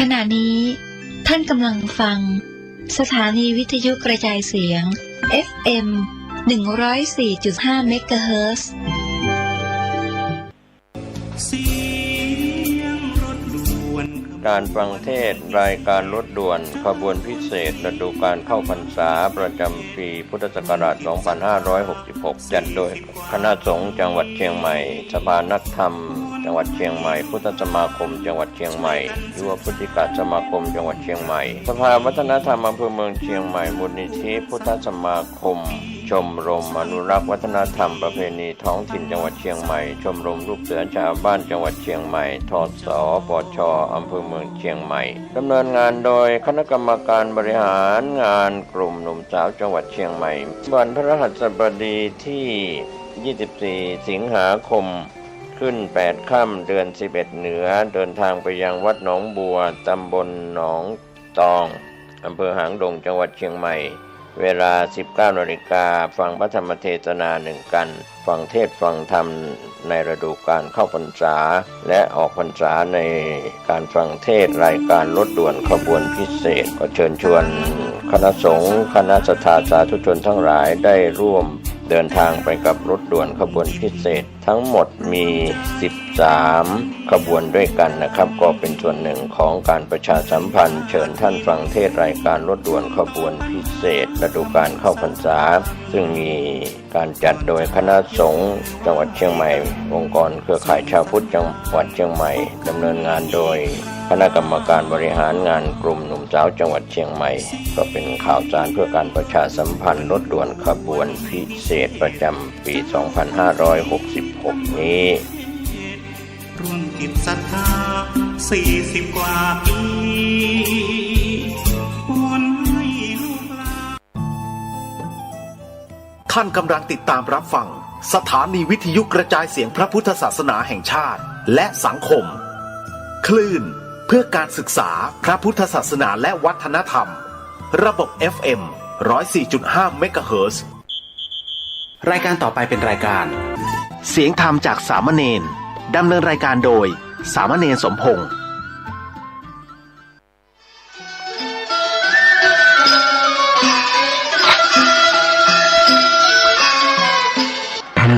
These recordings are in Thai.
ขณะนี้ท่านกำลังฟังสถานีวิทยุกระจายเสียง FM 104.5 เมกะเฮิรตซ์ การฟังเทศรายการรถด่วนขบวนพิเศษฤดูการเข้าพรรษาประจำปีพุทธศักราช 2566 จัดโดยคณะสงฆ์จังหวัดเชียงใหม่สภานักธรรมจังหวัดเชียงใหม่พุทธสมาคมจังหวัดเชียงใหม่ยุวพุทธิกสมาคมจังหวัดเชียงใหม่สภาวัฒนธรรมอำเภอเมืองเชียงใหม่มูลนิธิพุทธสมาคมชมรมอนุรักษ์วัฒนธรรมประเพณีท้องถิ่นจังหวัดเชียงใหม่ชมรมลูกเสือชาวบ้านจังหวัดเชียงใหม่ทศปชอำเภอเมืองเชียงใหม่ดำเนินงานโดยคณะกรรมการบริหารงานกลุ่มหนุ่มสาวจังหวัดเชียงใหม่วันพฤหัสบดีที่ 24 สิงหาคมขึ้น 8 ค่ำเดือน 11 เหนือเดินทางไปยังวัดหนองบัวตำบลหนองตองอำเภอหางดงจังหวัดเชียงใหม่เวลา 19 นาฬิกาฟังพระธรรมเทศนาหนึ่งกันฟังเทศฟังธรรมในฤดูกาลเข้าพรรษาและออกพรรษาในการฟังเทศรายการรถด่วนขบวนพิเศษก็เชิญชวนคณะสงฆ์คณะศรัทธาสาธุชนทั้งหลายได้ร่วมเดินทางไปกับรถด่วนขบวนพิเศษทั้งหมดมี 13 ขบวนด้วยกันนะครับก็เป็นส่วนหนึ่งของการประชาสัมพันธ์เชิญท่านฟังเทศรายการรถด่วนขบวนพิเศษฤดูกาลเข้าพรรษาซึ่งมีการจัดโดยคณะสงฆ์จังหวัดเชียงใหม่องค์กรเครือข่ายชาวพุทธจังหวัดเชียงใหม่ดำเนินงานโดยคณะกรรมการบริหารงานกลุ่มหนุ่มสาวจังหวัดเชียงใหม่ก็เป็นข่าวสารเพื่อการประชาสัมพันธ์รถด่วนขบวนพิเศษประจำปี 2566 นี้ร่วมจิตศรัทธา40 กว่าปีวนให้ลูกหลานท่านกำลังติดตามรับฟังสถานีวิทยุกระจายเสียงพระพุทธศาสนาแห่งชาติและสังคมคลื่นเพื่อการศึกษาพระพุทธศาสนาและวัฒนธรรมระบบ FM 104.5 เมกะเฮิรตซ์รายการต่อไปเป็นรายการเสียงธรรมจากสามเณรดำเนินรายการโดยสามเณรสมพงษ์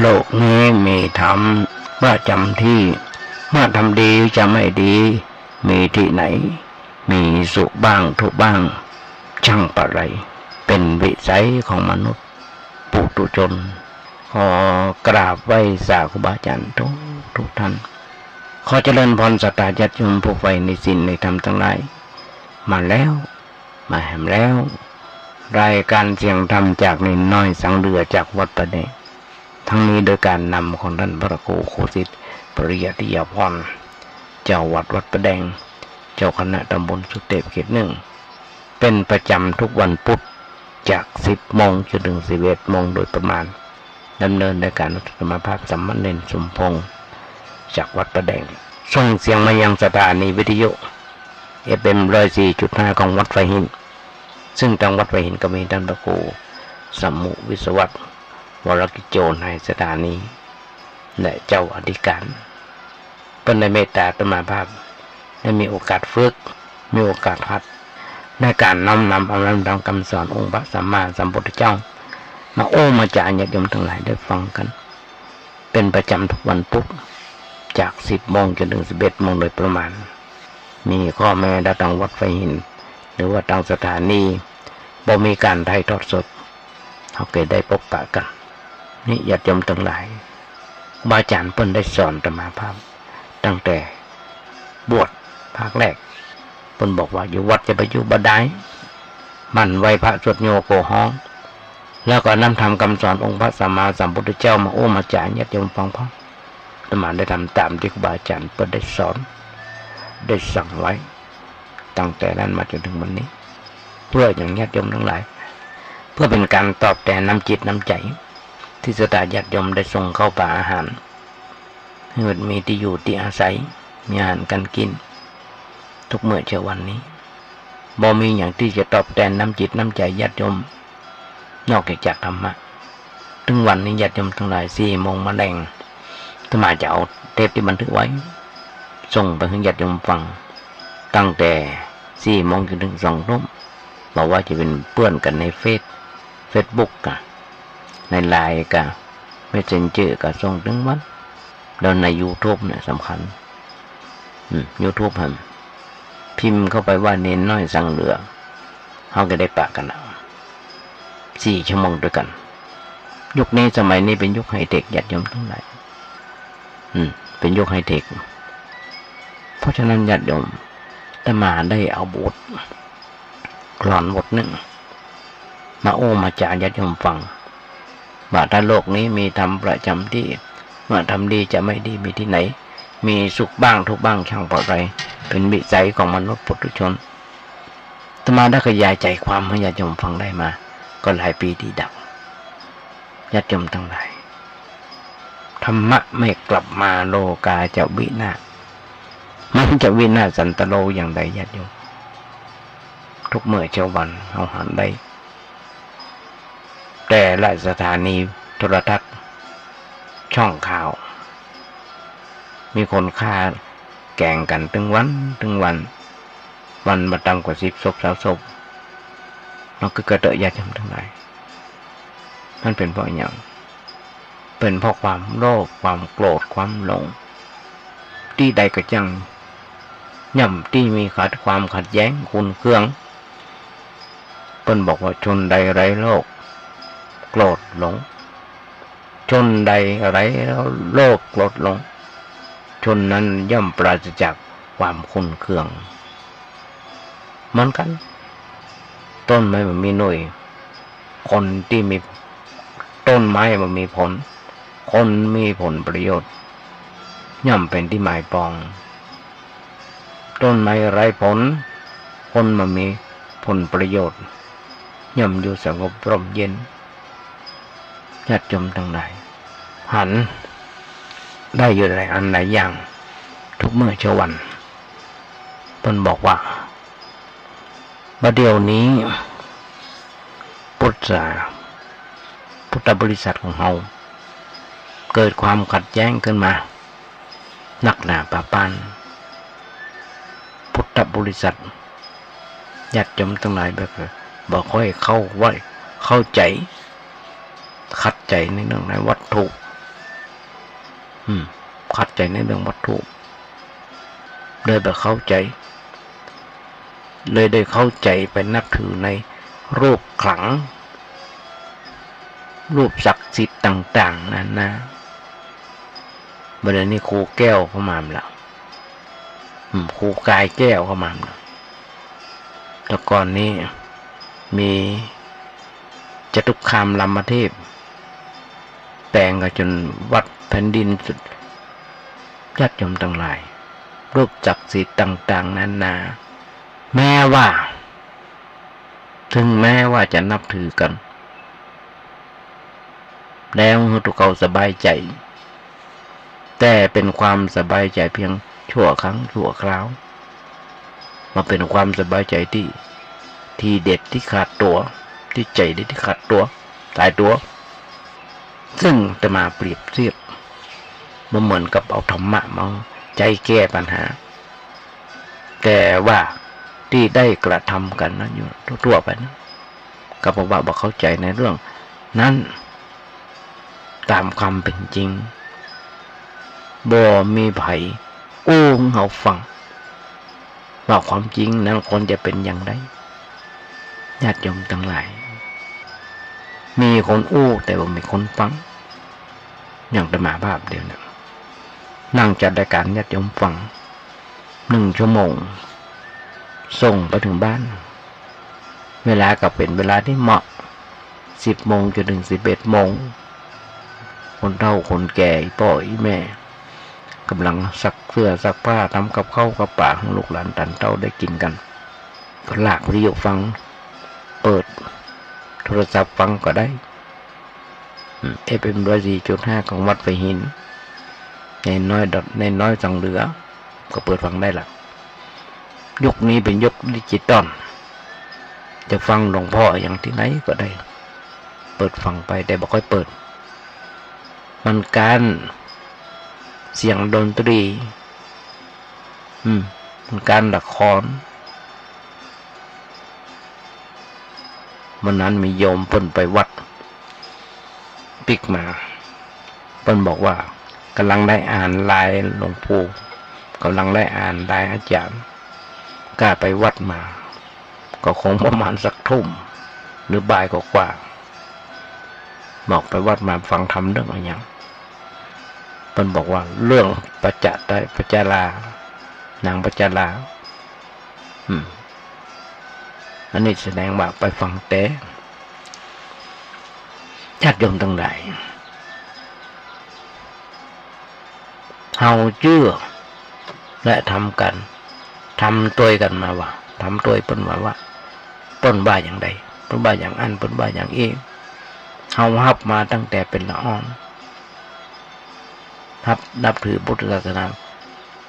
โลกนี้มีธรรมว่าจำที่เมื่อทำดีจะไม่ดีมีที่ไหนมีสุขบ้างทุกข์บ้างช่างปะไรเป็นวิสัยของมนุษย์ปุถุชนขอกราบไหว้สาธุบาอาจารย์ทุกท่านขอเจริญพรศรัทธาญาติโยมผู้ใฝ่ในศีลในธรรมทั้งหลายมาแล้วมาแหมแล้วรายการเสียงธรรมจากนินน้อยสังเรือจากวัดประเดชทั้งนี้โดยการนำของท่านพระครูโคสิทธิ์ปริยัติยาภรณ์เจ้าวัดประแดงเจ้าคณะตำบลสุเทพเขต 1เป็นประจำทุกวันพุธจาก 10 โมงจนถึง 11 โมงโดยประมาณดำเนินในการธรรมภาพสามเณรสมพงษ์จากวัดประแดงส่งเสียงมายังสถานีวิทยุ FM 104.5 ของวัดไฟหินซึ่งทางวัดไฟหินก็มีท่านพระครูสัมมุวิศวัตรวรกิจโจในสถานีและเจ้าอธิการเป็นในเมตตาธรรมภาพได้มีโอกาสฝึกมีโอกาสหัดในการนำเอาคำสอนองค์พระสัมมาสัมพุทธเจ้ามามาจากญาติโยมทั้งหลายได้ฟังกันเป็นประจำทุกวันพุธจาก 10 โมงจนถึง 11 โมงโดยประมาณมีข้อแม้ทางวัดไฟหินหรือว่าทางสถานีบ่มีการถ่ายทอดสดเขาเคยได้พบปะกันนี่ญาติโยมทั้งหลายบาอาจารย์เพิ่นได้สอนธรรมภาพตั้งแต่บวชภาคแรกเพิ่นบอกว่าอยู่วัดจะไปอยู่บ่ได้มันไหวพระสวดโยโกฮ้องแล้วก็นำธรรมคำสอนองค์พระสัมมาสัมพุทธเจ้ามามาจากญาติโยมฟังพร้อมอาตมาได้ทำตามที่ครูบาอาจารย์เพิ่นได้สอนได้สั่งไว้ตั้งแต่นั้นมาจนถึงวันนี้เพื่ออย่างญาติโยมทั้งหลายเพื่อเป็นการตอบแทนน้ำจิตน้ำใจที่ศรัทธาญาติโยมได้ส่งเข้าป่าอาหารให้มันมีที่อยู่ที่อาศัยมีอาหารกันกินทุกเมื่อเช้าวันนี้บ่มีอย่างที่จะตอบแทนน้ำจิตน้ำใจญาติโยมนอกจากธรรมะถึงวันนี้ญาติโยมทั้งหลาย 4 โมงมาแดงอาตมาจะเอาเทปที่บันทึกไว้ส่งไปให้ญาติโยมฟัง ตั้งแต่4 โมงจนถึง2 ทุ่มบอกว่าจะเป็นเพื่อนกันในเฟซบุ๊กกะในไลน์กะเมสเซนเจอร์กะส่งถึงวันแล้วใน YouTube เนี่ยสำคัญYouTube หันพิมพ์เข้าไปว่าเน้นน้อยสั่งเหลือเขาก็ได้ปะกันแล้ว4 ชั่วโมงด้วยกันยุคนี้สมัยนี้เป็นยุคไฮเทคญาติโยมทั้งหลายเป็นยุคไฮเทคเพราะฉะนั้นญาติโยมอาตมาได้เอาบทกลอนบทหนึ่งมามาจาญาติโยมฟังว่าถ้าโลกนี้มีธรรมประจำที่เมื่อทำดีจะไม่ดีมีที่ไหนมีสุขบ้างทุกข์บ้างช่างปลอดภัยเป็นวิสัยของมนุษย์ปุถุชนอาตมาได้ขยายใจความให้ญาติโยมฟังได้มาก็หลายปีที่ดังญาติโยมทั้งหลายธรรมะไม่กลับมาโลกาจะวินาศมันจะวินาศสันตโลอย่างใดญาติโยมทุกเมื่อเช้าวันเอาหันได้แต่ละสถานีโทรทัศน์ช่องข่าวมีคนฆ่าแก่งกันถึงวันมาต่ำกว่า10 ศพ20 ศพมันก็เกิดญาติโยมทั้งหลายมันเป็นเพราะอย่างเป็นเพราะความโลภความโกรธความหลงที่ใดก็จังย่ำที่มีความขัดแย้งขุ่นเคืองเพิ่นบอกว่าชนใดไร้โลภโกรธหลงชนใดไร้โลภโกรธหลงชนนั้นย่อมปราศจากความขุ่นเคืองเหมือนกันต้นไม้มันมีหน่วยคนที่มีต้นไม้มันมีผลคนมีผลประโยชน์ย่อมเป็นที่หมายปองต้นไม้ไร้ผลคนมันมีผลประโยชน์ย่อมอยู่สงบร่มเย็นญาติโยมทั้งหลายหันได้อยู่หลายอันหลายอย่างทุกเมื่อเช้าวันเพิ่นบอกว่าบัดเดี๋ยวนี้พุทธบริษัทของเราเกิดความขัดแย้งขึ้นมาหนักหนาปะปานพุทธบริษัทญาติโยมทั้งหลายบ่ค่อยเข้าใจขัดใจในเรื่องในวัตถุขัดใจในเรื่องวัตถุเลยแบบเข้าใจเลยได้เข้าใจไปนับถือในรูปขลังรูปศักดิ์สิทธิ์ต่างๆนั่นนะบัดนี้ครูแก้วเข้ามาแล้วครูกายแก้วเข้ามาแล้วแต่ก่อนนี้มีจตุคามรามเทพแปลงกันจนวัดแผ่นดินสุดญาติโยมทั้งหลายรูปศักดิ์สิทธิ์ต่างๆนั้นนะถึงแม้ว่าจะนับถือกันแล้วทุกเขาสบายใจแต่เป็นความสบายใจเพียงชั่วครั้งชั่วคราวมาเป็นความสบายใจที่เด็ดที่ขาดตัวที่ใจเด็ดที่ขาดตัวตายตัวซึ่งจะมาเปรียบเทียบมันเหมือนกับเอาธรรมะมาใจแก้ปัญหาแต่ว่าที่ได้กระทำกันนั้นอยู่ทั่วไปนะก็เพราะว่าเข้าใจในเรื่องนั้นตามความเป็นจริงบ่มีไผอู้เฮาฟังว่าความจริงนั้นคนจะเป็นอย่างไรญาติโยมทั้งหลายมีคนอู้แต่ว่ามีคนฟังอย่างธรรมาภาพเดียวนะนั่งจัดรายการญาติโยมฟัง1 ชั่วโมงส่งไปถึงบ้านเวลาก็เป็นเวลาที่เหมาะ10 โมงจนถึง11 โมงคนเฒ่าคนแก่พ่อแม่กำลังซักเสื้อซักผ้าทำกับข้าวกับปลาของลูกหลานตันเต้าได้กินกันก็ลากวิทยุฟังเปิดโทรศัพท์ฟังก็ได้FM 104.5ของวัดไผ่หินในน้อยสังเหลือก็เปิดฟังได้ละยุคนี้เป็นยุคดิจิตอลจะฟังหลวงพ่ออย่างที่ไหนก็ได้เปิดฟังไปแต่บ่ค่อยเปิดมันการเสียงดนตรี เป็นการละครวันนั้นมีโยมเพิ่นไปวัดปิกมาเพิ่นบอกว่ากำลังได้อ่านลายหลวงปู่กำลังได้อ่านลายอาจารย์กล้าไปวัดมาก็คงประมาณสักทุ่มหรือบ่ายกว่าบอกไปวัดมาฟังธรรมเรื่องอะไรอย่างเพิ่นบอกว่าเรื่องปัจจารานางปัจจาราอันนี้แสดงว่าไปฟังแต่ญาติโยมทั้งหลายเฮาเชื่อและทำกันทำตัวกันมาว่าทำตัวเปิ้นว่าเปิ้นบ้าอย่างใดเปิ้นบ้าอย่างอันเปิ้นบ้าอย่างเองเฮาฮับมาตั้งแต่เป็นละอ่อนนับถือพุทธศาสนา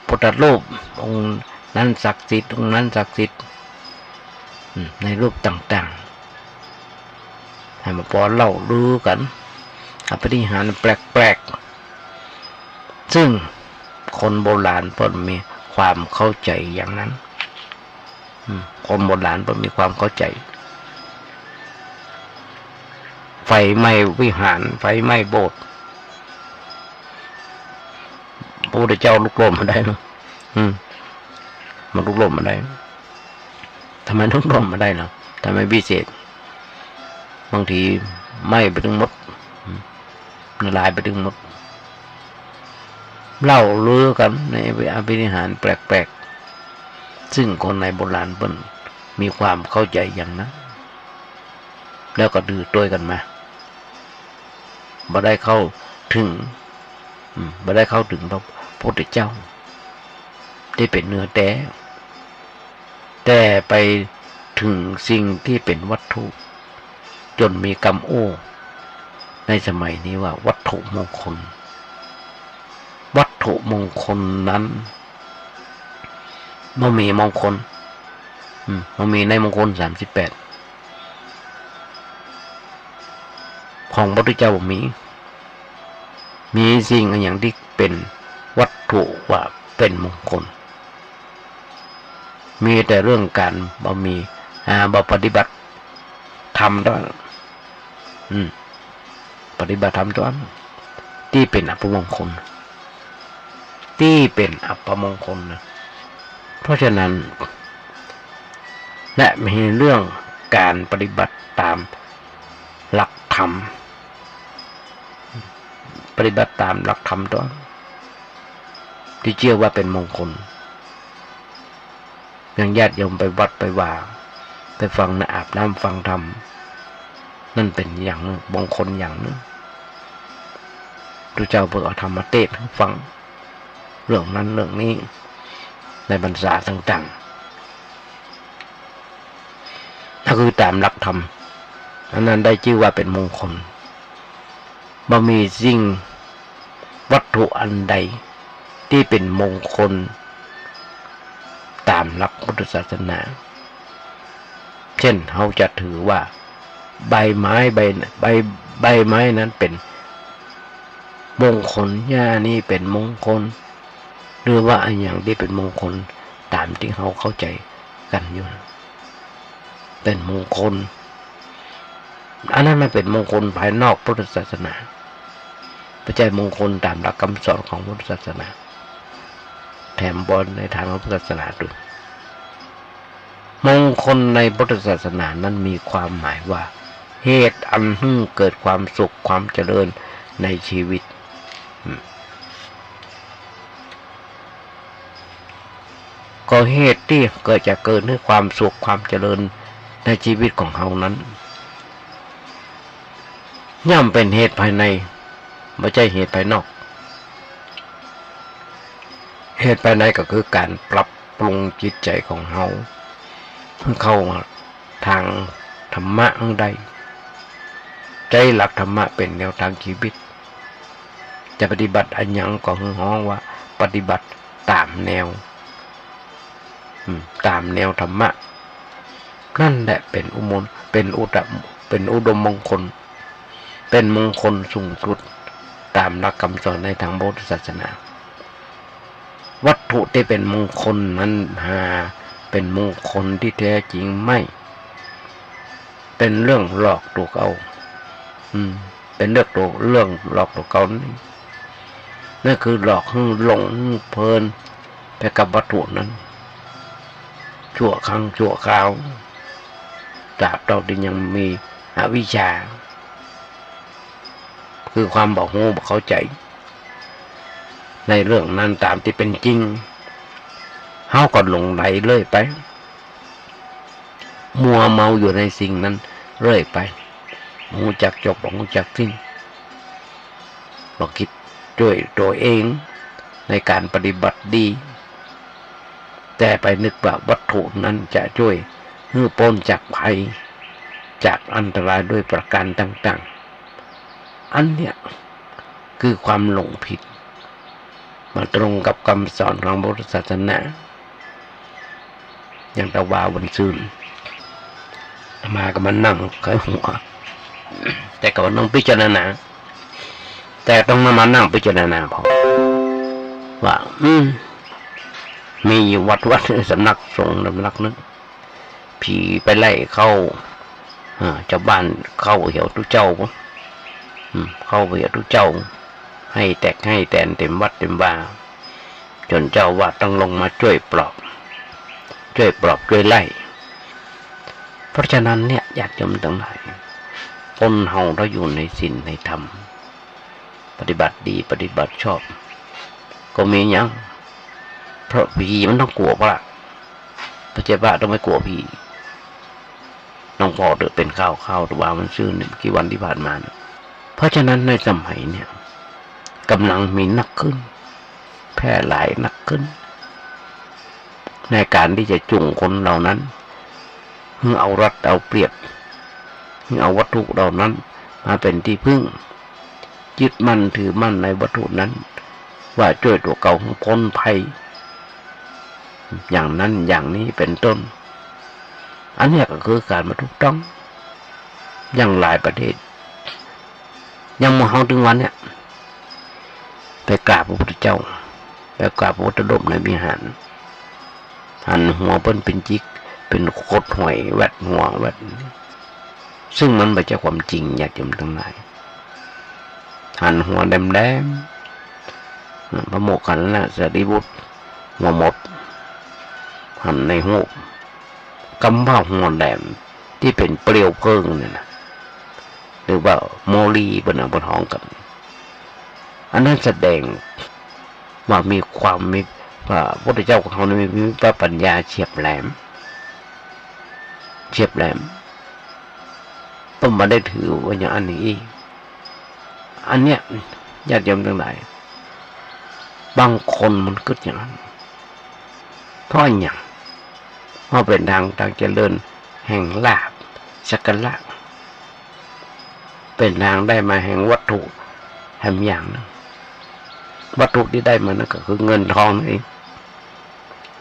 พุทธรูปองค์นั้นศักดิ์สิทธิ์องค์นั้นศักดิ์สิทธิ์ในรูปต่างๆให้มาพอเล่าลือกันอภินิหารแปลกๆซึ่งคนโบราณเพิ่นมีความเข้าใจอย่างนั้นคนโบราณเพิ่นมีความเข้าใจไฟไหม้วิหารไฟไหม้โบสถ์พระพุทธเจ้าลุกโลมมาได้เนาะมันลุกโลมมาได้ทำไมลุกโลมมาได้เนาะทำไมพิเศษบางทีไหม้ไปถึงหมดละลายไปถึงหมดเล่าลือกันในอภินิหารแปลกๆซึ่งคนในโบราณเพิ่นมีความเข้าใจอย่างนั้นแล้วก็ดื้อตัวกันมาบ่ได้เข้าถึงพระพุทธเจ้าที่เป็นเนื้อแต่ไปถึงสิ่งที่เป็นวัตถุจนมีคำโอ้ในสมัยนี้ว่าวัตถุมงคลนั้นบ่มีมงคลบ่มีในมงคล38ของพระพุทธเจ้าบ่มีสิ่งอย่างที่เป็นวัตถุว่าเป็นมงคลมีแต่เรื่องการบ่ปฏิบัติธรรมด้วยปฏิบัติธรรมด้วยที่เป็นอัปมงคลนะเพราะฉะนั้นและมีเรื่องการปฏิบัติตามหลักธรรมด้วยที่เชื่อว่าเป็นมงคลอย่างญาติโยมไปวัดไปว่าไปฟังนะอาบน้ำฟังธรรมนั่นเป็นอย่างนึงมงคลอย่างนึงพระเจ้าเปิดเอาธรรมเทศน์ให้ฟังเรื่องนั้นเรื่องนี้ในพรรษาต่างๆถ้าคือตามหลักธรรมอันนั้นได้ชื่อว่าเป็นมงคลบ่มีสิ่งวัตถุอันใดที่เป็นมงคลตามหลักพุทธศาสนาเช่นเราจะถือว่าใบไม้นั้นเป็นมงคลหญ้านี่เป็นมงคลหรือว่าอันอย่างที่เป็นมงคลตามที่เขาเข้าใจกันอยู่เป็นมงคลอันนั้นไม่เป็นมงคลภายนอกพุทธศาสนาไม่ใช่มงคลตามหลักคำสอนของพุทธศาสนาแถมบนในทางพุทธศาสนาด้วยมงคลในพุทธศาสนานั้นมีความหมายว่าเหตุอันเกิดความสุขความเจริญในชีวิตก็เหตุที่เกิดจากเกิดให้ความสุขความเจริญในชีวิตของเขานั้นย่อมเป็นเหตุภายในไม่ใช่เหตุภายนอกเหตุภายในก็คือการปรับปรุงจิตใจของเขาเข้าทางธรรมะใดใจหลักธรรมะเป็นแนวทางชีวิตจะปฏิบัติอันยังก็คือฮ้องว่าปฏิบัติตามแนวธรรมะนั่นแหละเป็นอุดมมงคลเป็นมงคลสูงสุดตามหลักคำสอนในทางพุทธศาสนา วัตถุที่เป็นมงคลนั้นหาเป็นมงคลที่แท้จริงไม่เป็นเรื่องหลอกตัวเขาเป็นเรื่องหลอกตัวเขานั่นคือหลอกให้หลงเพลินไปกับวัตถุนั้นชั่วครั้งชั่วคราวตราบเราที่ยังมีอวิชชาคือความบอกโง่บอกเข้าใจในเรื่องนั้นตามที่เป็นจริงเฮาก็หลงไหลเรื่อยไปมัวเมาอยู่ในสิ่งนั้นเรื่อยไปหูจักจบหูจักสิ้นเราคิดด้วยตัวเองในการปฏิบัติดีแต่ไปนึกว่าวัตถุนั้นจะช่วยให้พ้นจากภัยจากอันตรายด้วยประการต่างๆอันเนี้ยคือความหลงผิดมาตรงกับคำสอนของพุทธศาสนาอย่างตะวาวันซืนมาก็มานั่งเคยหัวแต่ก็ต้องพิจารณาแต่ต้องมานั่งพิจารณาพอว่ามีวัดสำนักสงฆ์สำนักนึงผีไปไล่เข้าเจ้าบ้านเข้าเหี่ยวทุกเจ้าเข้าเหี่ยวทุกเจ้าให้แตกให้แตนเต็มวัดเต็มบ้าจนเจ้าวัดต้องลงมาช่วยปลอบช่วยไล่เพราะฉะนั้นเนี่ยญาติโยมทั้งหลายคนเฮาเราอยู่ในศีลในธรรมปฏิบัติดีปฏิบัติชอบก็มีอย่างเพราะผีมันต้องกลัวพระพระเจ้าบ้าต้องไม่กลัวผีน้องพ่อเดือดเป็นข้าวตัวว่ามันซื่อเมื่อกี่วันที่ผ่านมานะเพราะฉะนั้นในสมัยเนี่ยกำลังมีนักขึ้นแพร่หลายนักขึ้นในการที่จะจุงคนเหล่านั้นให้เอารัดเอาเปรียบให้เอาวัตถุเหล่านั้นมาเป็นที่พึ่งยึดมั่นถือมั่นในวัตถุนั้นว่าช่วยตัวเก่าของพ้นภัยอย่างนั้นอย่างนี้เป็นต้นอันนี้ก็คือการมาถูกต้องอย่างหลายประเทศยังมาเฮาถึงวันเนี่ยไปกราบพระพุทธเจ้าไปกราบพระพุทธดมในวิหารหันหัวเปิ้นเป็นจิกเป็นโคตรหวยแวดหัวแวดซึ่งมันไม่ใช่ความจริงอยากจำทั้งหลายหันหัวแดงๆพระโมคคัลลาสารีบุตรหัวหมดหันในหูกำบ้าหัวแดงที่เป็นเปลวเพลิงเนี่ยนะหรือว่าโมลีบนท้องกันอันนั้นแสดงว่ามีความมีพระพุทธเจ้าของเขามีพระปัญญาเฉียบแหลมต้องมาได้ถือว่าอย่างอันนี้อันเนี้ยญาติโยมทั้งหลายบางคนมันคิดอย่างนั้นเพราะอย่างว่าเป็นทางเจริญแห่งลาภสักการะเป็นทางได้มาแห่งวัตถุแห่งอย่างนึงวัตถุที่ได้มานั่นก็คือเงินทองนั่นเอง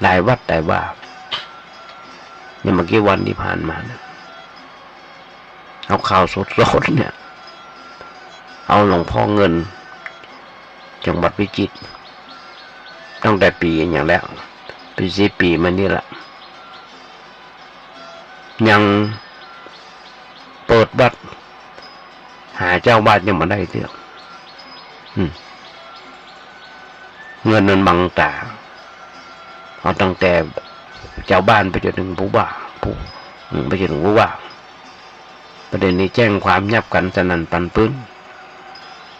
หลายวัดแต่ว่าเนี่ยเมื่อกี้วันที่ผ่านมาเนี่ยเอาข่าวสดๆเนี่ยเอาหลวงพ่อเงินจังหวัดพิจิตรตั้งแต่ปีอย่างแล้วปี4 ปีมานี่แหละยังเปิดวัดหาเจ้าบ้านยังมาได้เดียวเงินนั้นบังตาเอาตั้งแต่เจ้าบ้านไปจนถึงผู้บ่าไปจนถึงผู้บ่าประเด็นนี้แจ้งความยับกันสนั่นปันปื้น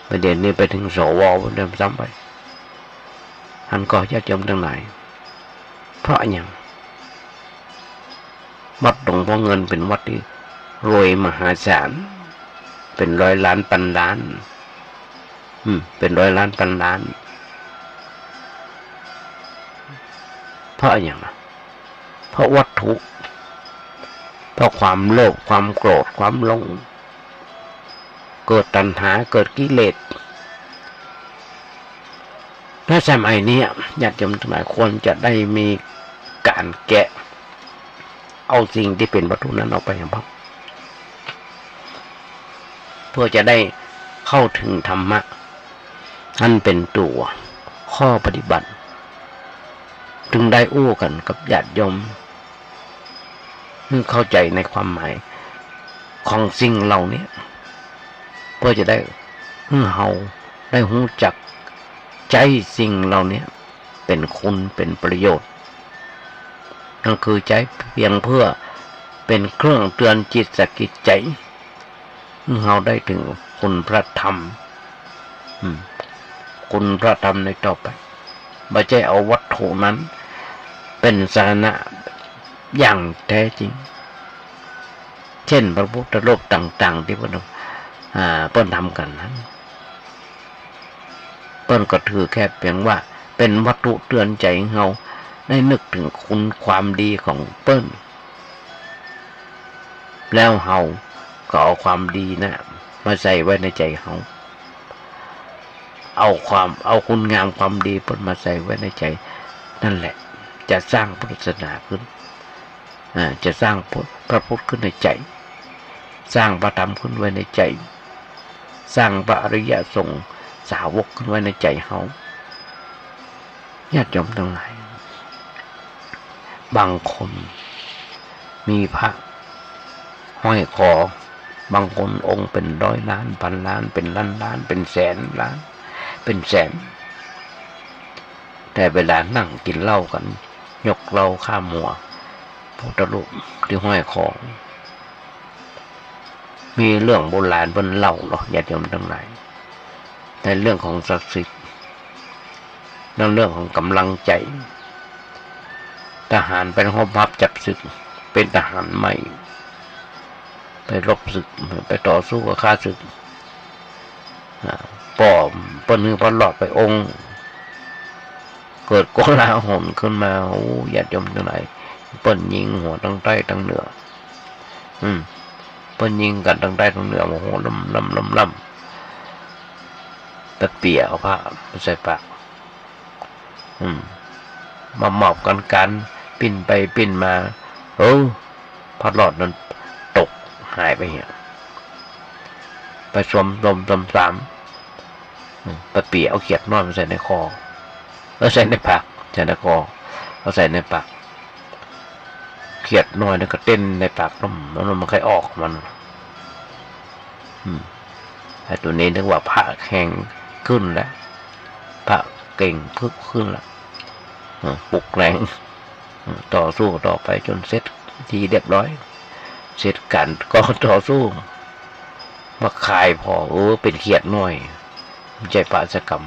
ประเด็นนี้ไปถึงสวเดิมซ้ำไปท่านก็ญาติโยมทั้งหลายเพราะอย่างวัดหลวงพ่อเงินเป็นวัดที่รวยมหาศาลเป็น100 ล้านพันล้านเป็น100 ล้านพันล้านเพราะอย่างนั้นเพราะวัตถุเพราะความโลภความโกรธความหลงเกิดตัณหาเกิดกิเลสถ้าสมัยนี้ญาติโยมทั้งหลายควรจะได้มีการแกะเอาสิ่งที่เป็นวัตถุนั้นออกไปอย่างบ้างเพื่อจะได้เข้าถึงธรรมะท่านเป็นตัวข้อปฏิบัติ ถึงได้อู้กันกับญาติโยมเข้าใจในความหมายของสิ่งเหล่านี้เพื่อจะได้เฮาได้รู้จักใจสิ่งเหล่านี้เป็นคุณเป็นประโยชน์นั่นคือใจเพียงเพื่อเป็นเครื่องเตือนจิตสกิดใจเฮาได้ถึงคุณพระธรรมคุณพระธรรมในต่อไปไม่ใช่เอาวัตถุนั้นเป็นสาระอย่างแท้จริงเช่นพระพุทธรูปต่างๆที่เพิ่นทำกันนั้นเพิ่นก็ถือแค่เพียงว่าเป็นวัตถุเตือนใจเฮาได้นึกถึงคุณความดีของเปิ้นแล้วเฮาก็เอาความดีนะมาใส่ไว้ในใจเฮาเอาคุณงามความดีเปิ้นมาใส่ไว้ในใจนั่นแหละจะสร้างพุทธศาสนาขึ้นจะสร้างพระพุทธขึ้นในใจสร้างพระธรรมขึ้นไว้ในใจสร้างพระอริยสงฆ์สาวกขึ้นไว้ในใจเฮาญาติโยมทั้งหลายบางคนมีพระห้อยคอบางคนองค์เป็นร้อยล้านพันล้านเป็นล้านล้านเป็นแสนล้านเป็นแสนแต่เวลานั่งกินเหล้ากันยกเหล้าข้ามหัวพุทธรูปที่ห้อยคอมีเรื่องโบราณเพิ่นเล่าหรอกญาติโยมทั้งหลายในเรื่องของศักดิ์สิทธิ์ในเรื่องของกำลังใจทหารไปรบรับจับศึกเป็นทหารใหม่ไปรบศึกไปต่อสู้กับข้าศึกป้อมเปิ้นพอหลอดไปองค์เกิดโกลาหลขึ้นมาโอ้ญาติโยมทั้งหลายเปิ้นยิงหัวทั้งใต้ทั้งเหนือเปิ้นยิงกันทั้งใต้ทั้งเหนือโอ้โหล่ำแต่เปียเอาผ้าใส่ปากมาหมอบกันการปิ้นไปปิ้นมาพอหลอดนั้นตกหายไปเหี้ยไปสวมสามไปเปียเอาเขียดนอนมาใส่ในคอแล้วใส่ในปากใส่ในคอเอาใส่ในปากเขียดน้อยนั่นก็เต้นในปากแล้วมันค่อยออกมันไอ้ตัวนี้นึกว่าพระแข็งขึ้นแล้วพระเก่งพึกขึ้นแล้วปลุกแรงต่อสู้ต่อไปจนเสร็จทีเรียบร้อยเสร็จกันก็ต่อสู้มาคายพอเป็นเขียดน้อยใจปราศกรรม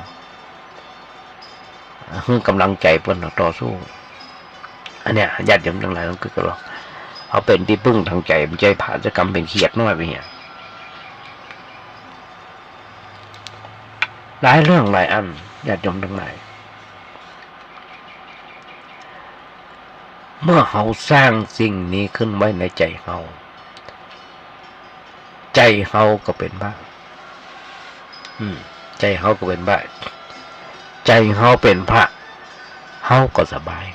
กำลังใจเพิ่นต่อสู้อันเนี้ยญาติโยมทั้งหลายต้องกระลอกเอาเป็นที่พึ่งทางใจมันใจผ่าจะกรรมเป็นเขียดน้อยไปเหี้ยหลายเรื่องหลายอันญาติโยมทั้งหลายเมื่อเราสร้างสิ่งนี้ขึ้นไว้ในใจเราใจเราก็เป็นบ้าใจเราก็เป็นบ้าใจเราเป็นพระเราก็สบาย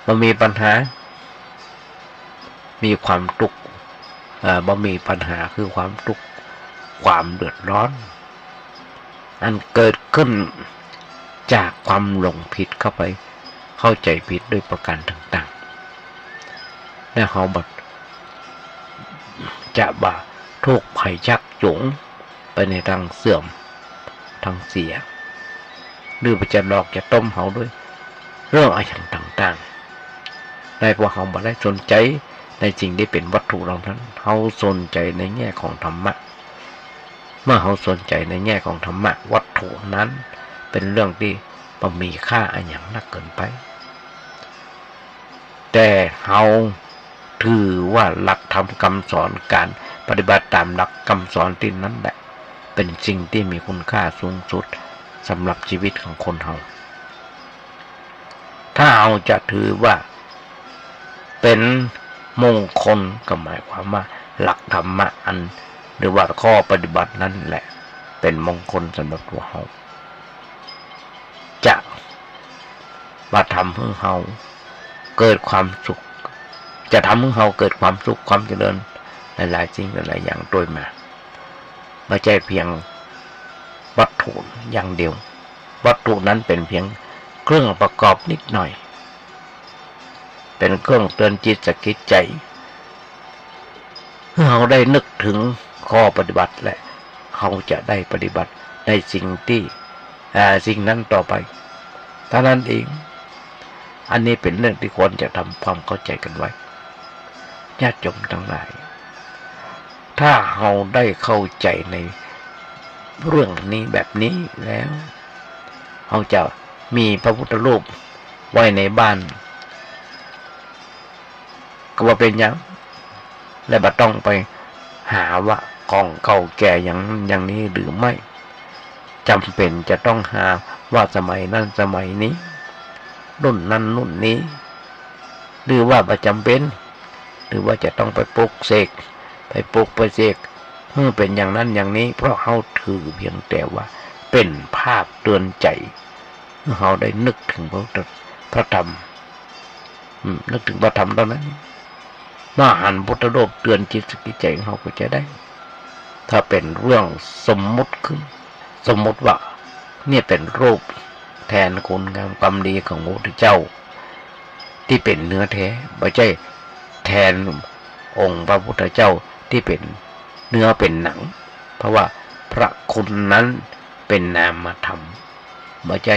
บ่มีปัญหามีความทุกข์บ่มีปัญหาคือความทุกข์ความเดือดร้อนอันเกิดขึ้นจากความหลงผิดเข้าไปเข้าใจผิดด้วยประการต่างๆและเขาบัดจะบ่าทุกข์ภัยชักจูงไปในทางเสื่อมทางเสียหรือจะหลอกจะต้มเขาด้วยเรื่องอะไรต่างๆได้เพราะเขาบ่ได้สนใจในสิ่งที่เป็นวัตถุเหล่านั้นเขาสนใจในแง่ของธรรมะเมื่อเขาสนใจในแง่ของธรรมะวัตถุนั้นเป็นเรื่องที่มันมีค่าอันอย่างนักเกินไปแต่เขาถือว่าหลักธรรมคำสอนการปฏิบัติตามหลักคำสอนที่นั้นแหละเป็นสิ่งที่มีคุณค่าสูงสุดสำหรับชีวิตของคนเราถ้าเราจะถือว่าเป็นมงคลก็หมายความว่าหลักธรรมะอันหรือว่าข้อปฏิบัตินั้นแหละเป็นมงคลสำหรับตัวเราจะมาทำให้เราเกิดความสุขจะทำให้เราเกิดความสุขความเจริญหลายๆสิ่งหลายๆอย่างโดยมาไม่ใช่เพียงวัตถุอย่างเดียว วัตถุนั้นเป็นเพียงเครื่องประกอบนิดหน่อยเป็นเครื่องเตือนจิตสะกิดใจเราได้นึกถึงข้อปฏิบัติและเขาจะได้ปฏิบัติในสิ่งนั้นต่อไปเท่านั้นเองอันนี้เป็นเรื่องที่ควรจะทำความเข้าใจกันไว้ญาติโยมทั้งหลายถ้าเราได้เข้าใจในเรื่องนี้แบบนี้แล้วเราจะมีพระพุทธรูปไว้ในบ้านก็ว่าเป็นอย่างและบ่ต้องไปหาว่าของเก่าแก่อย่างนี้หรือไม่จำเป็นจะต้องหาว่าสมัยนั้นสมัยนี้รุ่นนั้นรุ่นนี้หรือว่าประจำเป็นหรือว่าจะต้องไปปลุกเสกไปเสกเพื่อเป็นอย่างนั้นอย่างนี้เพราะเขาถือเพียงแต่ว่าเป็นภาพเตือนใจเขาได้นึกถึงพระธรรมนึกถึงพระธรรมตอนนั้นมาหันพุทธรูปเตือนจิตสกิจใจของเขาก็จะได้ถ้าเป็นเรื่องสมมุติขึ้นสมมุติว่าเนี่ยเป็นรูปแทนคุณงามความดีของพระพุทธเจ้าที่เป็นเนื้อแท้ไม่ใช่แทนองค์พระพุทธเจ้าที่เป็นเนื้อเป็นหนังเพราะว่าพระคุณนั้นเป็นนามธรรมไม่ใช่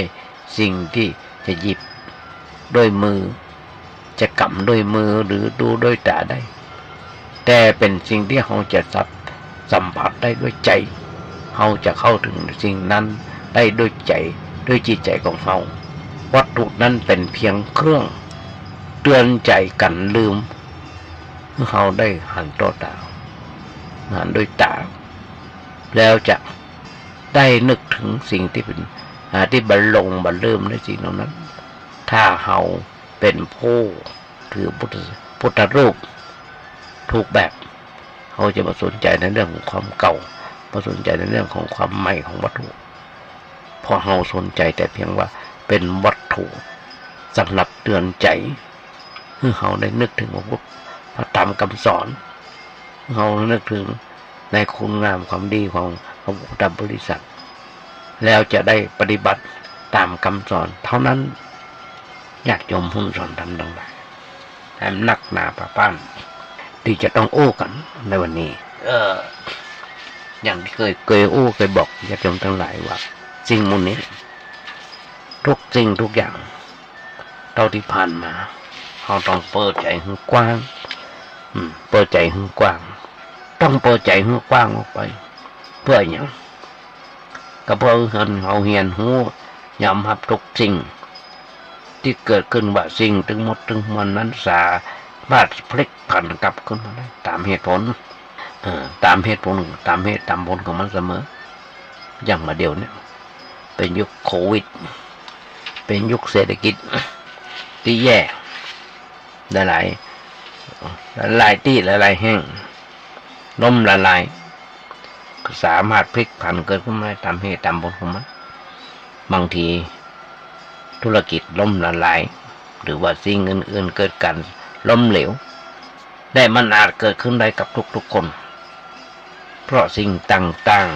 สิ่งที่จะหยิบด้วยมือจะกำด้วยมือหรือดูด้วยตาได้แต่เป็นสิ่งที่เราจะสัมผัสได้ด้วยใจเราจะเข้าถึงสิ่งนั้นได้ด้วยใจด้วยจิตใจของเราวัตถุนั้นเป็นเพียงเครื่องเตือนใจกันลืมเราได้หันต่อตาหันด้วยตาแล้วจะได้นึกถึงสิ่งที่เป็นที่บรรลงบรรลืมในสิ่งเหล่านั้นถ้าเราเป็นผู้ถือพุทธรูปถูกแบบเขาจะมาสนใจในเรื่องของความเก่ามาสนใจในเรื่องของความใหม่ของวัตถุพอเราสนใจแต่เพียงว่าเป็นวัตถุสำหรับเตือนใจคือเขาได้นึกถึงพระธรรมคำสอนเขานึกถึงในคุณงามความดีของพระพุทธบริษัทแล้วจะได้ปฏิบัติตามคำสอนเท่านั้นอยากยมหุ้นสอนทำดังไรแถมนักหนาป้าป้านที่จะต้องโอ้กันในวันนี้อย่างที่เคยโอ้เคยบอกญาติโยมทั้งหลายว่าสิ่งมูลนี้ทุกสิ่งทุกอย่างเท่าที่ผ่านมาเราต้องเปิดใจให้กว้างเปิดใจให้กว้างต้องเปิดใจให้กว้างออกไปเพื่ออย่างก็เพื่อเราเหียนหูยอมรับทุกสิ่งที่เกิดขึ้นว่าสิ่งถึงหมดถึงมันนั้นสามารถพลิกผันกลับขึ้นมาได้ตามเหตุผลตามเหตุผลตามผลของมันเสมออย่างมาเดียวเนี่ยเป็นยุคโควิดเป็นยุคเศรษฐกิจที่แย่หลายที่หลายแห่งล้มละลายสามารถพลิกผันเกิดขึ้นมาตามเหตุตามผลของมันบางทีธุรกิจล้มละลายหรือว่าสิ่งอื่นๆเกิดการล้มเหลวได้มันอาจเกิดขึ้นได้กับทุกๆคนเพราะสิ่งต่าง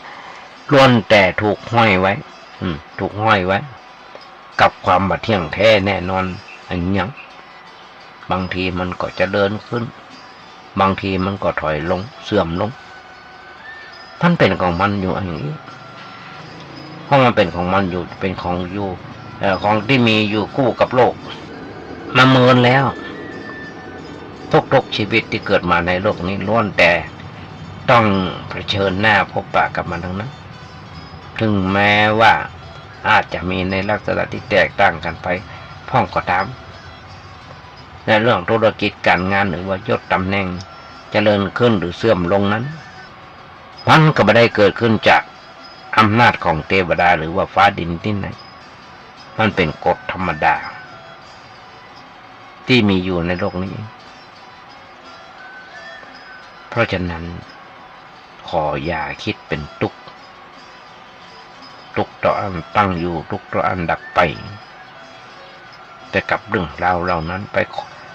ๆล้วนแต่ถูกห้อยไว้กับความบัดเที่ยงแท้แน่นอนอันยังบางทีมันก็จะเดินขึ้นบางทีมันก็ถอยลงเสื่อมลงมันเป็นของมันอยู่อย่างนี้เพราะมันเป็นของมันอยู่เป็นของอยู่ของที่มีอยู่คู่กับโลกมาเมินแล้วทุกชีวิตที่เกิดมาในโลกนี้ล้วนแต่ต้องเผชิญหน้าพบปะกับมันทั้งนั้นถึงแม้ว่าอาจจะมีในลักษณะที่แตกต่างกันไปพ้องก็ตามในเรื่องธุรกิจการงานหรือว่ายศตำแหน่งเจริญขึ้นหรือเสื่อมลงนั้นมันก็ไม่ได้เกิดขึ้นจากอำนาจของเทวดาหรือว่าฟ้าดินที่ไหนมันเป็นกฎธรรมดาที่มีอยู่ในโลกนี้เพราะฉะนั้นขออย่าคิดเป็นทุกข์ต่ออันตั้งอยู่ทุกข์ต่ออันดับไปแต่กับเรื่องราวเหล่านั้นไป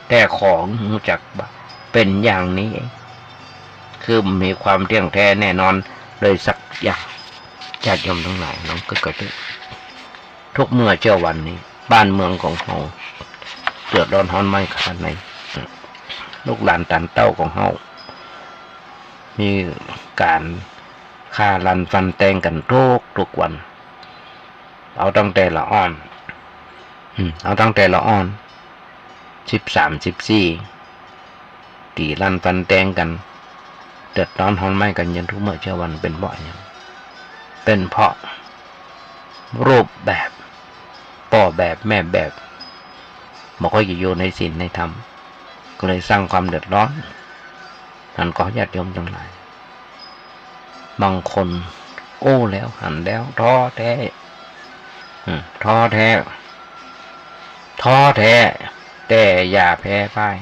แต่ของรู้จักเป็นอย่างนี้คือมีความเที่ยงแท้แน่นอนเลยสักอย่างญาติโยมทั้งหลายน้องก็เกิด ทุกเมื่อเจ้าวันนี้บ้านเมืองของเฮาเดือดร้อนฮ้อนไหมขนาดไหนลูกหลานตันเต้าของเฮามีการฆ่าลันฟันแตงกันทุกวันเอาตั้งแต่ละอ่อน13-14ตีลันฟันแตงกันเดือดร้อนฮ้อนไหมกันยันทุกเมื่อเช้าวันเป็นเพราะอย่างเป็นเพราะรูปแบบพ่อแบบแม่แบบบ่ค่อยอยู่ในศีลในธรรมก็เลยสร้างความเดือดร้อนนั่นก็ญาติโยมทั้งหลายบางคนโอ้แล้วหันแล้วท้อแท้แต่อย่าแพ้พ่าย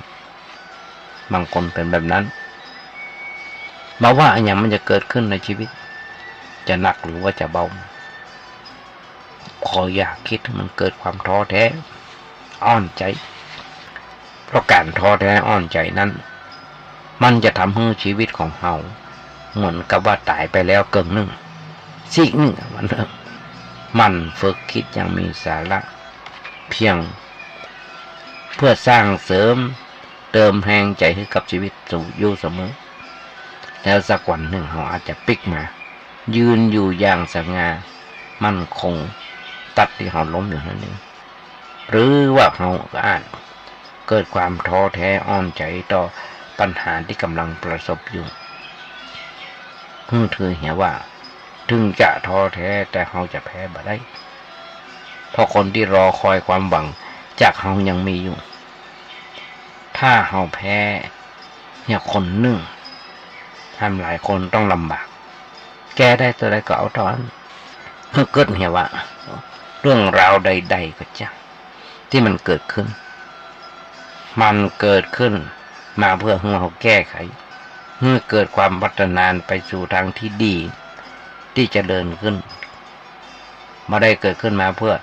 บางคนเป็นแบบนั้นมาว่าอย่างมันจะเกิดขึ้นในชีวิตจะหนักหรือว่าจะเบาขออยากคิดมันเกิดความท้อแท้อ่อนใจเพราะการท้อแท้อ่อนใจนั้นมันจะทำให้ชีวิตของเราเหมือนกับว่าตายไปแล้วเกินหนึ่งซีกหนึ่งมันฝึกคิดอย่างมีสาระเพียงเพื่อสร้างเสริมเติมแรงใจให้กับชีวิตอยู่เสมอแล้วสักวันหนึ่งเราอาจจะปิกมายืนอยู่อย่างสง่ามั่นคงตัดที่เราล้มอยู่นั่นเองหรือว่าเราอาจเกิดความท้อแท้อ่อนใจต่อปัญหาที่กำลังประสบอยู่เธอเห็นว่าถึงจะท้อแท้แต่เราจะแพ้บ่ได้เพราะคนที่รอคอยความหวังจากเรายังมีอยู่ถ้าเราแพ้เนี่ยคนหนึ่งทำหลายคนต้องลำบากแก้ได้ตัวใดก็เอาตอนเกิดเห็นว่าเรื่องราวใดๆก็จ้ะที่มันเกิดขึ้นมาเพื่อให้เราแก้ไขเมื่อเกิดความพัฒนาไปสู่ทางที่ดีที่จะเดินขึ้นมาได้เกิดขึ้นมาเพื่อ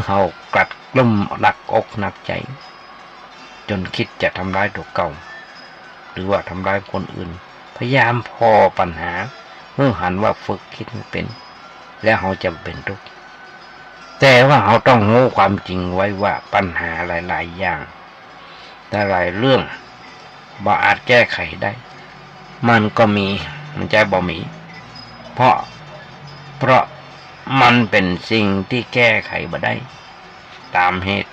เรากลัดกลุ่มหนักอกหนักใจจนคิดจะทำร้ายตัวเก่าหรือว่าทำร้ายคนอื่นพยายามพอปัญหาเมื่อหันว่าฝึกคิดเป็นแล้วเราจะเป็นทุกข์แต่ว่าเราต้องรู้ความจริงไว้ว่าปัญหาหลายๆอย่างแต่หลายเรื่องบ่อาจแก้ไขได้มันก็มีมันใจบ่มีเพราะมันเป็นสิ่งที่แก้ไขบ่ได้ตามเหตุ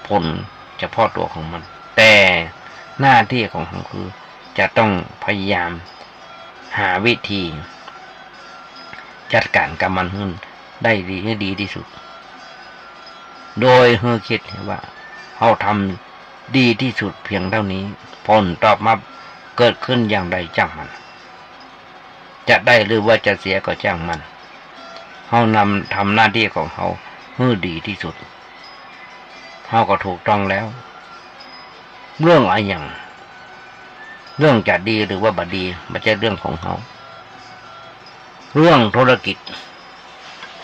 ผลเฉพาะตัวของมันแต่หน้าที่ของเราคือจะต้องพยายามหาวิธีจัดการกับมันให้ได้ดีที่สุดโดยคิดว่าเราทำดีที่สุดเพียงเท่านี้ผลตอบมาเกิดขึ้นอย่างใดจ้างมันจะได้หรือว่าจะเสียก็จ้างมันเราทำหน้าที่ของเราให้ดีที่สุดเราก็ถูกต้องแล้วเรื่องอะไรอย่างเรื่องจะดีหรือว่าบ่ดีไม่ใช่เรื่องของเราเรื่องธุรกิจ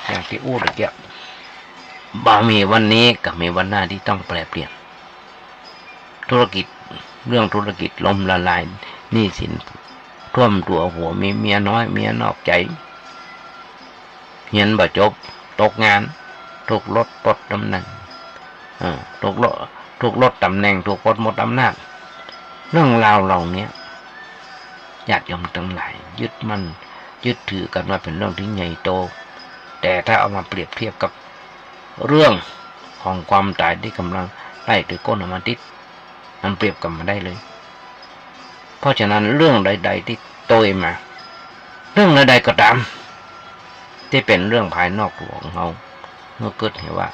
อย่างที่อู้ตะเกียบบ่มีวันนี้กับมีวันหน้าที่ต้องแปรเปลี่ยนเรื่องธุรกิจล้มละลายหนี้สินท่วมตัวหัวมีเมียน้อยเมียนอกใจเฮียนบ่จบตกงานถูกลดปลดตำแหน่งถูกลดตำแหน่งถูกปลดหมดอำนาจเรื่องราวเหล่านี้ญาติโยมทั้งหลายยึดถือกันว่าเป็นเรื่องที่ใหญ่โตแต่ถ้าเอามาเปรียบเทียบกับเรื่องของความตายที่กำลังไล่ถือก้นอมาติดมันเปรียบกันมาได้เลยเพราะฉะนั้นเรื่องใดๆที่โตมาเรื่องใดๆก็ตามที่เป็นเรื่องภายนอกตัวของเราเมื่อเกิดเห็นว่า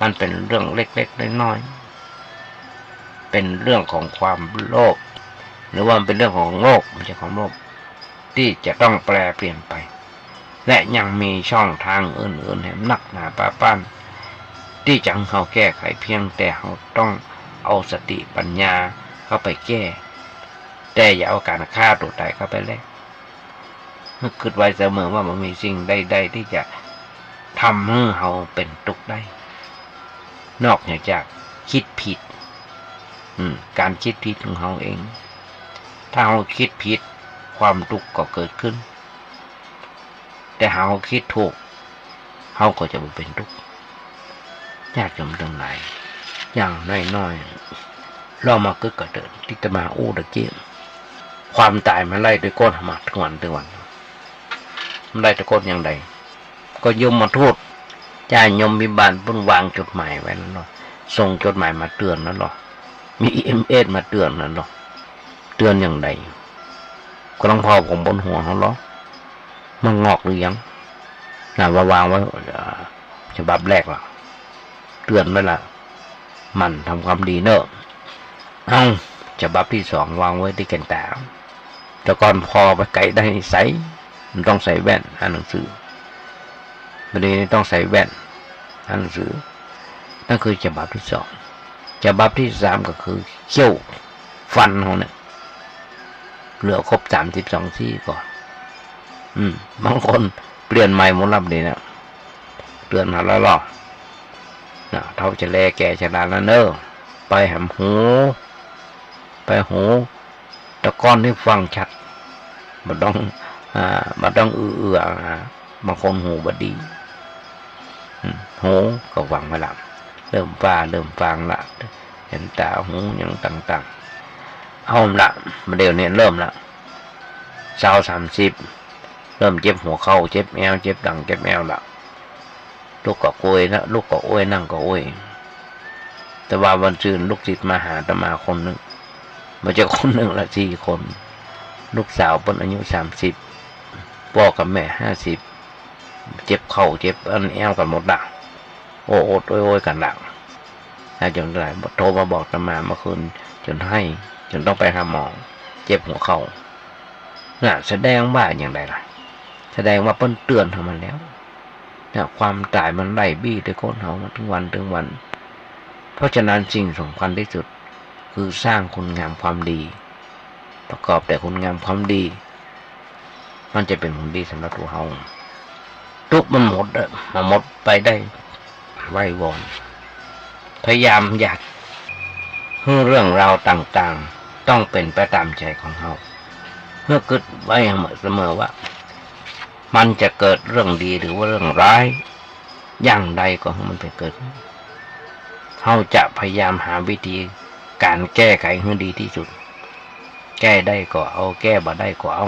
มันเป็นเรื่องเล็กๆน้อยๆเป็นเรื่องของความโลภหรือว่าเป็นเรื่องของโลกไม่ใช่ความโลภที่จะต้องแปลเปลี่ยนไปและยังมีช่องทางอื่นๆให้นักหนาป้าป้านที่จะเขาแก้ไขเพียงแต่เขาต้องเอาสติปัญญาเข้าไปแก้แต่อย่าเอาการฆ่าตัวตายเข้าไปแลกเมื่อคิดไว้เสมอว่ามันมีสิ่งใดๆที่จะทำให้เขาเป็นทุกข์ได้นอกจากคิดผิดการคิดผิดของเขาเองถ้าเขาคิดผิดความทุกข์ก็เกิดขึ้นแต่เขาคิดถูก เขาก็จะบ่เป็นทุกข์ญาติโยมทั้งหลายอย่างน้อยๆเรามาก็เดินที่จะมาอู้ตะเกียบความตายมันไล่ด้วยก้นหมัดทุกวันมันไล่ด้วยก้นอย่างใดก็ยมมาโทษจ่ายยมมีบานปุ่นวางจดหมายไว้แล้วเนาะส่งจดหมายมาเตือนนั่นหรอมี EMS มาเตือนนั่นหรอเตือนอย่างใดก็ต้องพอผมบนหัวเขาหรอมันงอกหรือยังน่ะวางไว้ฉบับแรกล่ะเตือนไว้ละมันทำความดีเนอะฉบับที่สองวางไว้ที่แก่นตาแต่ก่อนพอไปไกลได้ใส่มันต้องใส่แว่นอ่านหนังสือประเดี๋ยวนี้ต้องใส่แว่นอ่านหนังสือนั่นคือฉบับที่สองฉบับที่สามก็คือเขี้ยวฟันเขาเนี่ยเหลือครบ32 ซี่ก่อนบางคนเปลี่ยนใหม่หมดรับเลยนะเตือนมาแล้วหรอนะเท่าจะแลแก่ชราแล้วเนอะไปหำหูไปหูตะก้อนที่ฟังชัดมันต้องบางคนหูบดีหูก็ฟังไม่หลับเริ่มฟังละเห็นตาหูอย่างต่างๆเอาละมาเดี๋ยวนี้เริ่มละ30เริ่มเจ็บหัวเข่าเจ็บแอวเจ็บดังเจ็บแอวละลูกก็โวยนะลูกก็โวยนั่งก็โวยแต่ว่าวันจืนลูกศิษย์มาหาอาตมาคนหนึ่งมันจะคนหนึ่งละ4 คนลูกสาวเป็นอายุ30พ่อกับแม่50เจ็บเข่าเจ็บแอวกันหมดละโอ้ยกันละจนได้โทรมาบอกอาตมาเมื่อคืนจนต้องไปหาหมอเจ็บหัวเข่าน่ะแสดงว่าอย่างไรล่ะแสดงว่าเปิ้นเตือนทำมันแล้วเนี่ยความตายมันไล่บี้ด้วยก้นเขามาถึงวันเพราะฉะนั้นสิ่งสำคัญที่สุดคือสร้างคุณงามความดีประกอบแต่คุณงามความดีมันจะเป็นผลดีสำหรับตัวเขาทุกมันหมดไปได้ไว้วอนพยายามอยากให้เรื่องราวต่างๆต้องเป็นไปตามใจของเขาเมื่อคิดไว้เสมอว่ามันจะเกิดเรื่องดีหรือว่าเรื่องร้ายอย่างใดก็ให้มันไปเกิดเขาจะพยายามหาวิธีการแก้ไขให้ดีที่สุดแก้ได้ก็เอาแก้บ่ได้ก็เอา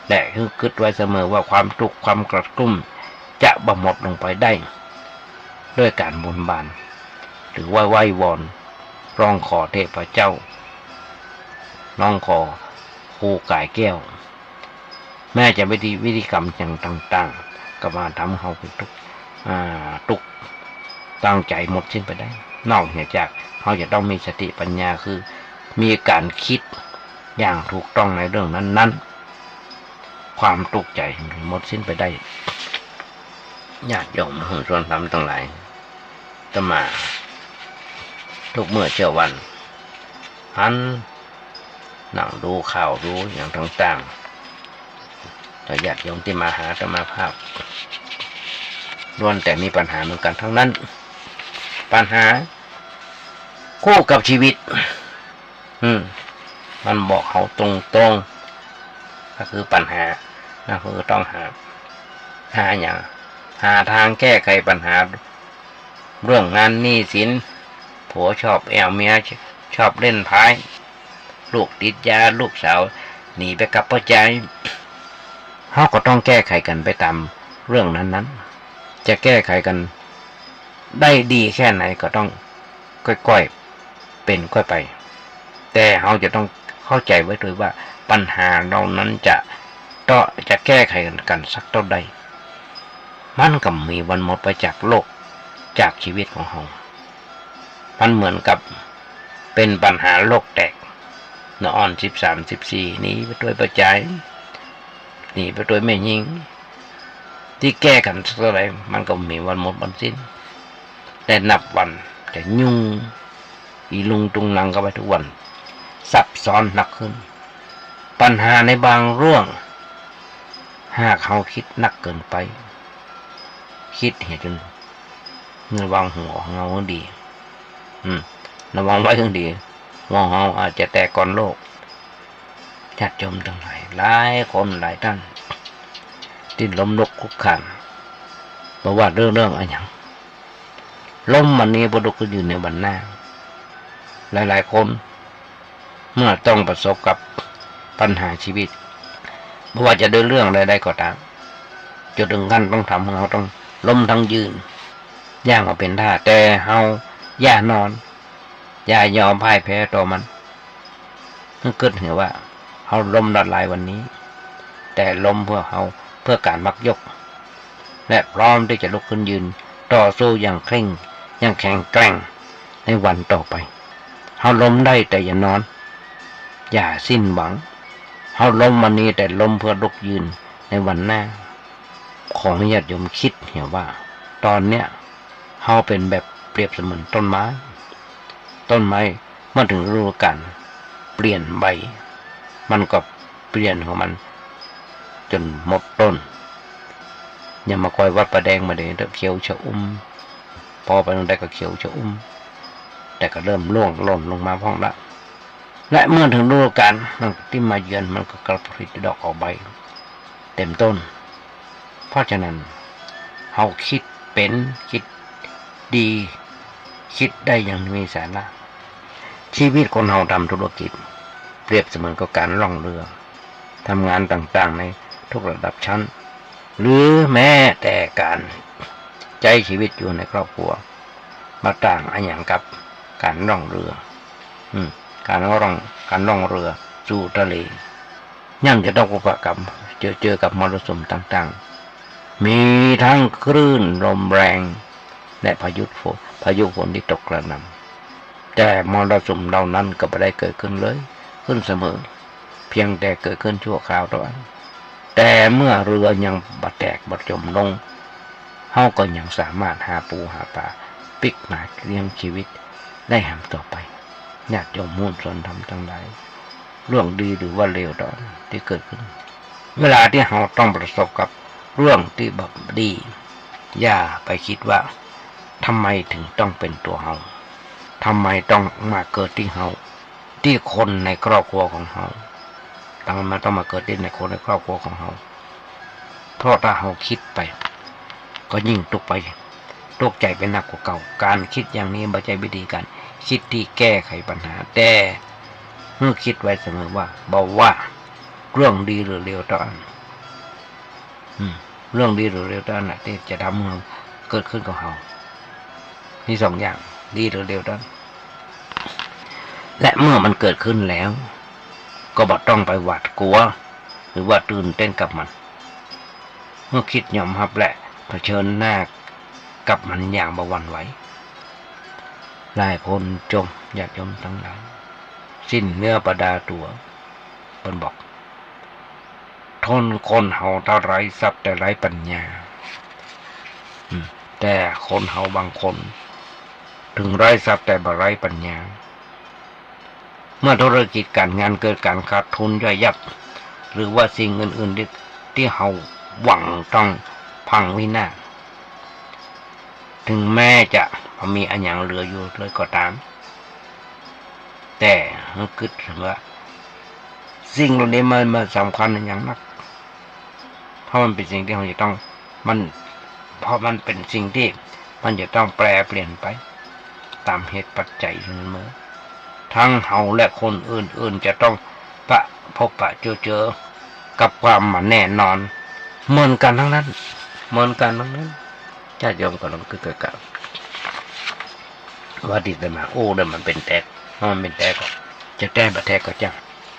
แต่คือคิดไว้เสมอว่าความทุกข์ความกระตุ้มจะบำบัดลงไปได้ด้วยการบนบานหรือว่าไหว้วอนร้องขอเทพเจ้าร้องขอครูกายแก้วแม้จะวิธีกรรมอย่างต่างๆก็มาทำเขาเป็นทุกตั้งใจหมดสิ้นไปได้นอกเหนือจากเขาจะต้องมีสติปัญญาคือมีการคิดอย่างถูกต้องในเรื่องนั้นๆความทุกข์ใจหมดสิ้นไปได้ญาติโยมส่วนธรรมทั้งหลายจะมาทุกเมื่อเช้าวันหันนั่งดูข่าวดูอย่างต่างๆแต่ญาติโยมที่มาหาอาตมาภาพล้วนแต่มีปัญหาเหมือนกันทั้งนั้นปัญหาคู่กับชีวิตมันบอกเขาตรงๆก็คือปัญหาคือต้องหาอย่างหาทางแก้ไขปัญหาเรื่องงานหนี้สินผัวชอบแอวเมียชอบเล่นไพ่ลูกติดยาลูกสาวหนีไปกับพ่อใจเขาก็ต้องแก้ไขกันไปตามเรื่องนั้นๆจะแก้ไขกันได้ดีแค่ไหนก็ต้องค่อยๆเป็นค่อยไปแต่เขาจะต้องเข้าใจไว้ด้วยว่าปัญหาเรานั้นจะแก้ไขกันสักเท่าใดมันก็มีวันหมดไปจากโลกจากชีวิตของเรามันเหมือนกับเป็นปัญหาโลกแตกนอน13-14นี้ไปด้วยปัจจัยนี่ไปด้วยแม่ยิงที่แก้กันสักเท่าไหร่มันก็มีวันหมดวันสิ้นแต่นับวันแต่ยุ่งอีลุงตุงนังก็ไปทุกวันซับซ้อนหนักขึ้นปัญหาในบางเรื่องหากเขาคิดหนักเกินไปคิดเห็นจนระวังหัวของเราให้ดีระวังไว้ให้ดีว่าเราอาจจะแตกก่อนโลกญาติโยมทั้งหลายหลายคนหลายท่านที่ล้มลุกคลุกคลาน เพราะว่าเรื่องอะไรอย่างล้มวันนี้พอลุกขึ้นอยู่ในวันหน้าหลายๆคนเมื่อต้องประสบกับปัญหาชีวิตไม่ว่าจะด้วยเรื่องใดๆก็ตามจนถึงขั้นต้องทำให้เราต้องล้มทั้งยืนย่างมาเป็นท่าแต่เฮาอย่านอนอย่ายอมพ่ายแพ้ต่อมันเพิ่งเกิดเห็นว่าเฮาล้มละลายวันนี้แต่ล้มเพื่อเฮาเพื่อการมักยกและพร้อมที่จะลุกขึ้นยืนต่อสู้อย่างเคร่งอย่างแข็งแกร่งในวันต่อไปเฮาล้มได้แต่อย่านอนอย่าสิ้นหวังเฮาล้มวันนี้แต่ล้มเพื่อลุกยืนในวันหน้าของญาติโยมคิดเห็นว่าตอนเนี้ยเฮาเป็นแบบเปรียบเสมือนต้นไม้เมื่อถึงฤดูกาลเปลี่ยนใบมันก็เปลี่ยนของมันจนหมดต้นอย่ามาคอยวัดประแดงมาเดี๋ยวเขียวชะพอไปตรงใดก็เขียวชะแต่ก็เริ่มร่วงหล่นลงมาพ้องละและเมื่อถึงฤดูกาลมันที่มาเยือนมันก็กระผลิดอกออกใบเต็มต้นเพราะฉะนั้นเฮาคิดเป็นคิดดีคิดได้อย่างมีสาระชีวิตคนเฮาทำธุรกิจเปรียบเสมือนกับการล่องเรือทำงานต่างๆในทุกระดับชั้นหรือแม้แต่การใช้ชีวิตอยู่ในครอบครัวมาต่างอันอย่างกับการล่องเรือการล่องเรือสู่ทะเลย่อมจะต้องอุปกรรมเจอกับมรสุมต่างๆมีทั้งคลื่นลมแรงและพายุฝนที่ตกกระหน่ำแต่มรสุมเหล่านั้นก็ไม่ได้เกิดขึ้นเลยขึ้นเสมอเพียงแต่เกิดขึ้นชั่วคราวเท่านั้นแต่เมื่อเรือยังบัดแตกบัดจมลงเฮาก็ยังสามารถหาปูหาปลาปิกหนาเลี้ยงชีวิตได้หำต่อไปญาติโยมมุ่งส่วนทำทั้งหลายเรื่องดีหรือว่าเลวดอนที่เกิดขึ้นเวลาที่เฮาต้องประสบกับเรื่องที่แบบดีอย่าไปคิดว่าทำไมถึงต้องเป็นตัวเฮาทำไมต้องมาเกิดที่เฮาที่คนในครอบครัวของเฮาต้องมาเกิดที่ในคนในครอบครัวของเฮาเพราะถ้าเฮาคิดไปก็ยิ่งตกใจเป็นหนักกว่าเก่าการคิดอย่างนี้ไม่ใช่วิธีการคิดที่แก้ไขปัญหาแต่เมื่อคิดไว้เสมอว่าบอกว่าเรื่องดีหรือเลวตอนเรื่องดีหรือเลวตอนน่ะที่จะทำให้เกิดขึ้นกับเฮามีสองอย่างดีหรือเลวตอนและเมื่อมันเกิดขึ้นแล้วก็บ่ต้องไปหวาดกลัวหรือว่าตื่นเต้นกับมันเมื่อคิดยอมรับและเผชิญหน้ากับมันอย่างบ่หวั่นไหวหลายคนจมญาติโยมทั้งหลายสิ้นเนื้อประดาตัวเพิ่นบอกทนคนเฮาเท่าไรทรัพย์แต่ไรปัญญาแต่คนเฮาบางคนถึงไร้ทรัพย์แต่บ่ไร้ปัญญาเมื่อธุรกิจการงานเกิดการขาดทุนย่อยยับหรือว่าสิ่งอื่นๆที่เฮาหวังต้องพังวินาศถึงแม้จะมีอันอย่างเหลืออยู่เลยก็ตามแต่มันคิดว่าสิ่งเหล่านี้มันสำคัญอย่างนักเพราะมันเป็นสิ่งที่เราจะต้องเพราะมันเป็นสิ่งที่มันจะต้องแปรเปลี่ยนไปตามเหตุปัจจัยเสมอทั้งเฮาและคนอื่นๆจะต้องพบเจอกับความแน่นอนเหมือนกันทั้งนั้นญาติโยมก็ลองเกิดกับว่าดิแต่มาโอ้เดี๋ยวมันเป็นแตกมันเป็นแตกจะแต้ประแทกก็จัง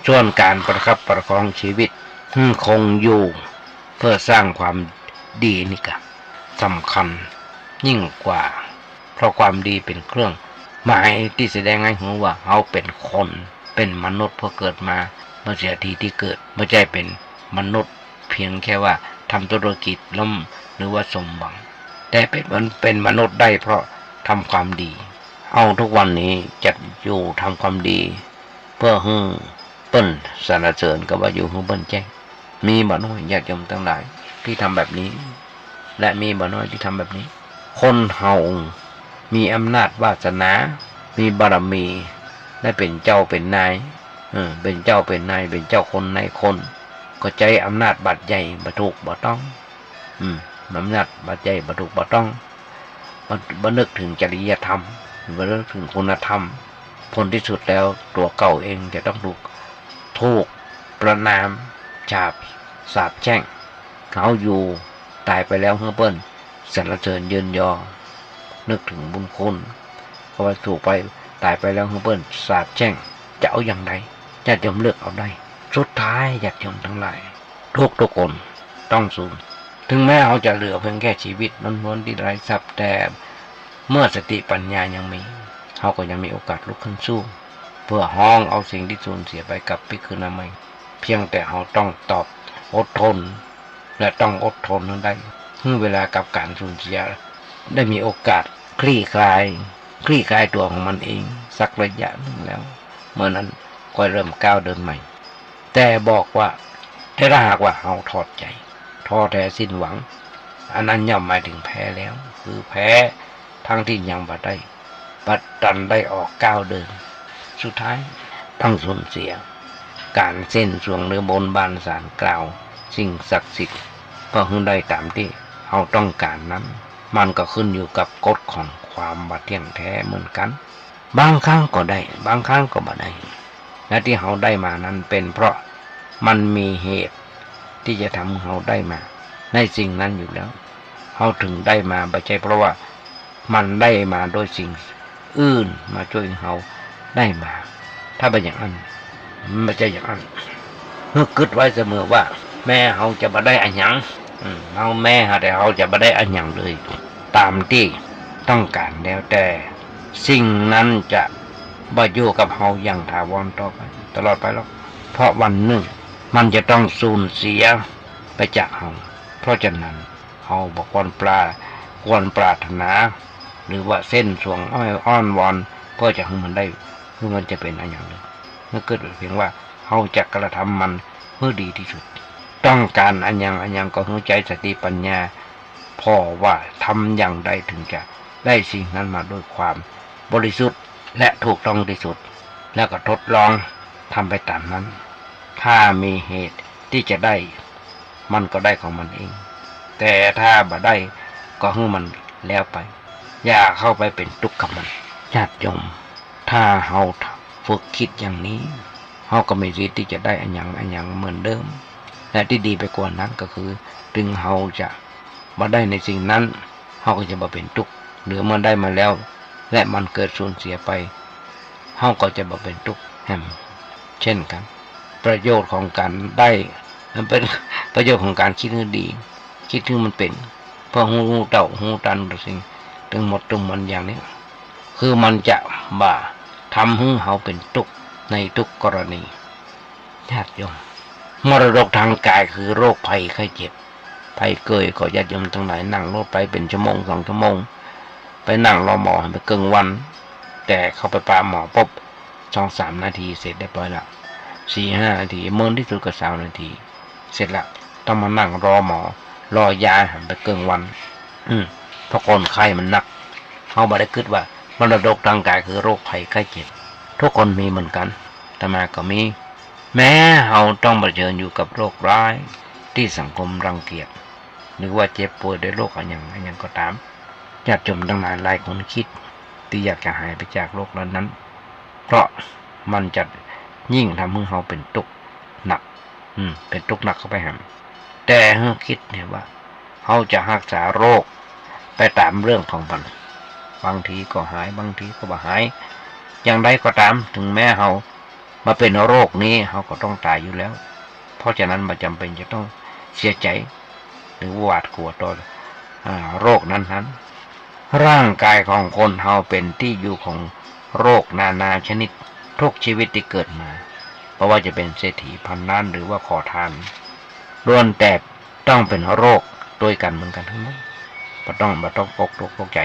ส่วนการประคับประคองชีวิตคงอยู่เพื่อสร้างความดีนี่ก็สำคัญยิ่งกว่าเพราะความดีเป็นเครื่องหมายที่แสดงให้เห็นว่าเขาเป็นคนเป็นมนุษย์พอเกิดมาเมื่อเสียทีที่เกิดไม่ใช่เป็นมนุษย์เพียงแค่ว่าทำธุรกิจล้มหรือว่าสมหวังแต่เป็นมนุษย์ได้เพราะทำความดีเอาทุกวันนี้จัดอยู่ทำความดีเพื่อเปิ้นสรรเสริญกับว่าอยู่เปิ้นแจ้งมีบ่น้อยญาติโยมทั้งหลายที่ทำแบบนี้และมีบ่น้อยที่ทำแบบนี้คนเฮามีอำนาจวาสนามีบารมีได้เป็นเจ้าเป็นนายเป็นเจ้าเป็นนายเป็นเจ้าคนในคนก็ใจอำนาจบัดใหญ่บ่ถูกบ่ต้อง น้ำหนักบาใจบาถูกบาต้องบานึกถึงจริยธรรมบานึกถึงคุณธรรมผลที่สุดแล้วตัวเก่าเองจะต้องถูกประนามสาปแช่งเขาอยู่ตายไปแล้วเฮือเปิ้นสรรเสริญเยินยอนึกถึงบุญคุณเพราะว่าถูกไปตายไปแล้วเฮือเปิ้นสาปแช่งจะเอาอย่างไรญาติโยมเลือกเอาได้สุดท้ายญาติโยมทั้งหลายทุกคนต้องสูญถึงแม้เขาจะเหลือเพียงแค่ชีวิตล้วนๆที่ไร้ทรัพย์แต่เมื่อสติปัญญายังมีเขาก็ยังมีโอกาสลุกขึ้นสู้เพื่อห้องเอาสิ่งที่สูญเสียไปกลับไปคืนมาใหม่เพียงแต่เขาต้องตอบอดทนและต้องอดทนนั้นได้เมื่อเวลากับการสูญเสียได้มีโอกาสคลี่คลายตัวของมันเองสักระยะหนึ่งแล้วเมื่อนั้นก็เริ่มก้าวเดินใหม่แต่บอกว่าถ้าหากว่าเขาถอดใจท้อแท้สิ้นหวังอันนั้นย่อมหมายถึงแพ้แล้วคือแพ้ทั้งที่ยังบัดดันได้ออกก้าวเดินสุดท้ายต้องสูญเสียการเส้นสวงเนื้อบนบานสารกล่าวสิ่งศักดิ์สิทธิ์เพื่อให้ได้ตามที่เขาต้องการนั้นมันก็ขึ้นอยู่กับกฎของความบัดเที่ยงแท้เหมือนกันบางครั้งก็ได้บางครั้งก็ไม่ได้และที่เขาได้มานั้นเป็นเพราะมันมีเหตุที่จะทำเขาได้มาในสิ่งนั้นอยู่แล้วเขาถึงได้มาไม่ใช่เพราะว่ามันได้มาโดยสิ่งอื่นมาช่วยเขาได้มาถ้าเป็นอย่างนั้นไม่ใช่อย่างนั้นเมื่อคิดไว้เสมอว่าแม่เขาจะมาได้อันหยังเขาแม่แต่เขาจะมาได้อันหยังเลยตามที่ต้องการแล้วแต่สิ่งนั้นจะบ่อยู่กับเขาอย่างถาวรต่อไปตลอดไปหรอกเพราะวันหนึ่งมันจะต้องสูญเสียไปจากเขาเพราะฉะนั้นเขาบอกควรปรารถนาหรือว่าเส้นสวงอ้อนวอนเพื่อจะให้มันได้เพื่อมันจะเป็นอะไรอย่างหนึ่งเมื่อเกิดเพียงว่าเขาจะกระทำมันเพื่อดีที่สุดต้องการอันยังก็หัวใจสติปัญญาพอว่าทำอย่างใดถึงจะได้สิ่งนั้นมาด้วยความบริสุทธิ์และถูกต้องที่สุดแล้วก็ทดลองทำไปตามนั้นถ้ามีเหตุที่จะได้มันก็ได้ของมันเองแต่ถ้าบ่ได้ก็ให้มันแล้วไปอย่าเข้าไปเป็นทุกข์กับมันญาติโยมถ้าเฮาฝึกคิดอย่างนี้เฮาก็มีสิทธิ์ที่จะได้อันยังเหมือนเดิมและที่ดีไปกว่านั้นก็คือถึงเฮาจะบ่ได้ในสิ่งนั้นเฮาก็จะบ่เป็นทุกข์หรือมันได้มาแล้วและมันเกิดสูญเสียไปเฮาก็จะบ่เป็นทุกข์เช่นกันประโยชน์ของการได้มันเป็นประโยชน์ของการคิดให้ดีคิดให้มันเป็นเพราะหูเต่าหูตันสิ่งทั้งหมดตรงมันอย่างนี้คือมันจะทำให้เขาเป็นทุกข์ในทุกกรณีญาติโยมมรดกทางกายคือโรคภัยไข้เจ็บภัยเกยก็ญาติโยมทั้งหลายนั่งรถไปเป็นชั่วโมง2 ชั่วโมงไปนั่งรอหมอไปเกินวันแต่เข้าไปปาหมอปุ๊บ2-3 นาทีเสร็จได้ปล่อยละ4-5 นาทีเมื่อที่สุดก็20 นาทีเสร็จละต้องมานั่งรอหมอรอยาไปเกินวันเพราะคนไข้มันหนักเขาไม่ได้คิดว่ามรดกทางกายคือโรคภัยไข้เจ็บทุกคนมีเหมือนกันแต่มาก็มีแม้เราต้องเผชิญอยู่กับโรคร้ายที่สังคมรังเกียจหรือว่าเจ็บป่วยด้วยโรคอะไรอย่างก็ตามญาติโยมทั้งหลายคนคิดที่อยากจะหายไปจากโรคนั้นเพราะมันจะยิ่งทำให้เราเป็นทุกข์หนักเป็นทุกข์หนักเข้าไปหาแต่เราคิดเนี่ยว่าเขาจะรักษาโรคไปตามเรื่องของมันบางทีก็หายบางทีก็บ่หายอย่างไรก็ตามถึงแม้เขามาเป็นโรคนี้เขาก็ต้องตายอยู่แล้วเพราะฉะนั้นมันจำเป็นจะต้องเสียใจหรือหวาดกลัวต่อโรคนั้นร่างกายของคนเราเป็นที่อยู่ของโรคนานาชนิดทุกชีวิตที่เกิดมาเพราะว่าจะเป็นเศรษฐีพันล้านหรือว่าขอทานล้วนแต่ต้องเป็นโรคด้วยกันเหมือนกันทั้งนั้นไม่ต้องตกใจ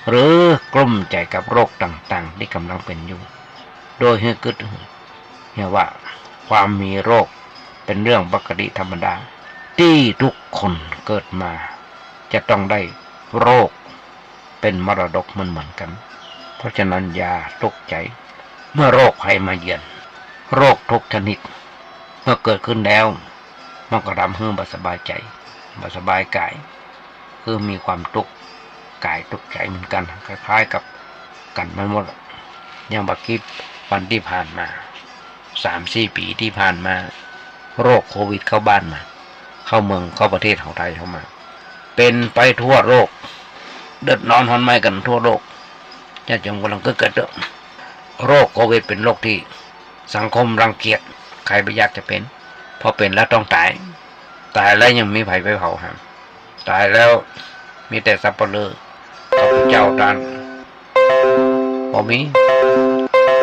หรือกลุ้มใจกับโรคต่างๆที่กำลังเป็นอยู่โดยให้คิดเนี่ยว่าความมีโรคเป็นเรื่องปกติธรรมดาที่ทุกคนเกิดมาจะต้องได้โรคเป็นมรดกเหมือนกันเพราะฉะนั้นอย่าตกใจเมื่อโรคภัยมาเยือนโรคทุกชนิดเมื่อเกิดขึ้นแล้วมันก็ทำให้บ่สบายใจ บ่สบายกายคือมีความทุกข์กายทุกข์ใจเหมือนกันคล้ายๆกับกันมันหมดอย่างบักกี้วันที่ผ่านมา 3-4 ปีที่ผ่านมาโรคโควิดเข้าบ้านมาเข้าเมืองเข้าประเทศของไทยเข้ามาเป็นไปทั่วโลกเดือดร้อนหอนไหม้กันทั่วโลกญาติโยมกำลังเกิดโรคโควิดเป็นโรคที่สังคมรังเกียจใครไม่อยากจะเป็นพอเป็นแล้วต้องตายแล้วยังมีไผไปเผาหามตายแล้วมีแต่สับปะเลอพระเจ้าท่านบ่มี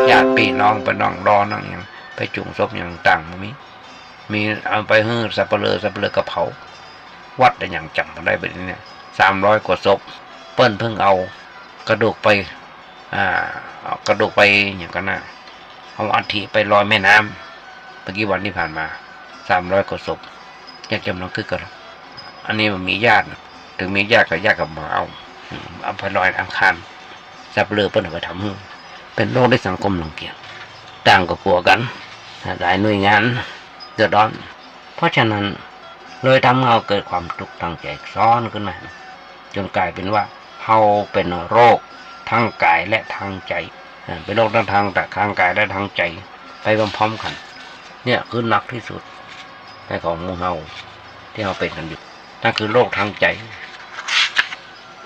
ญาติพี่น้องไปนั่งรอนั่งอย่างไปจุ่มศพอย่างต่างบ่มีเอาไปฮื้อสับปะเลอกระเผาวัดได้อย่างจำได้แบบนี้เนี่ย300 กว่าศพเปิ้นเพิ่งเอากระดูกไปเอากระดูกไปอย่างกันนะเอาอัฐิไปลอยแม่น้ำเมื่อกี้วันที่ผ่านมา300 กว่าศพญาติโยมลองคิดกันอันนี้มันมีญาติถึงมีญาติกับมาเอาไปลอยอังคารสับเปลือเปิ้นเอาไปทำเป็นโรคที่สังคมรังเกียจต่างกับกลัวกันหลายหน่วยงานเดือดร้อนเพราะฉะนั้นเลยทำให้เราเกิดความทุกข์ทางใจซ้อนขึ้นมาจนกลายเป็นว่าเราเป็นโรคทั้งกายและทางใจเป็นโรคทั้งทางกายและทางใจไปพร้อมๆกันเนี่ยคือหนักที่สุดในของหมู่เราที่เราเป็นกันอยู่นั่นคือโรคทางใจ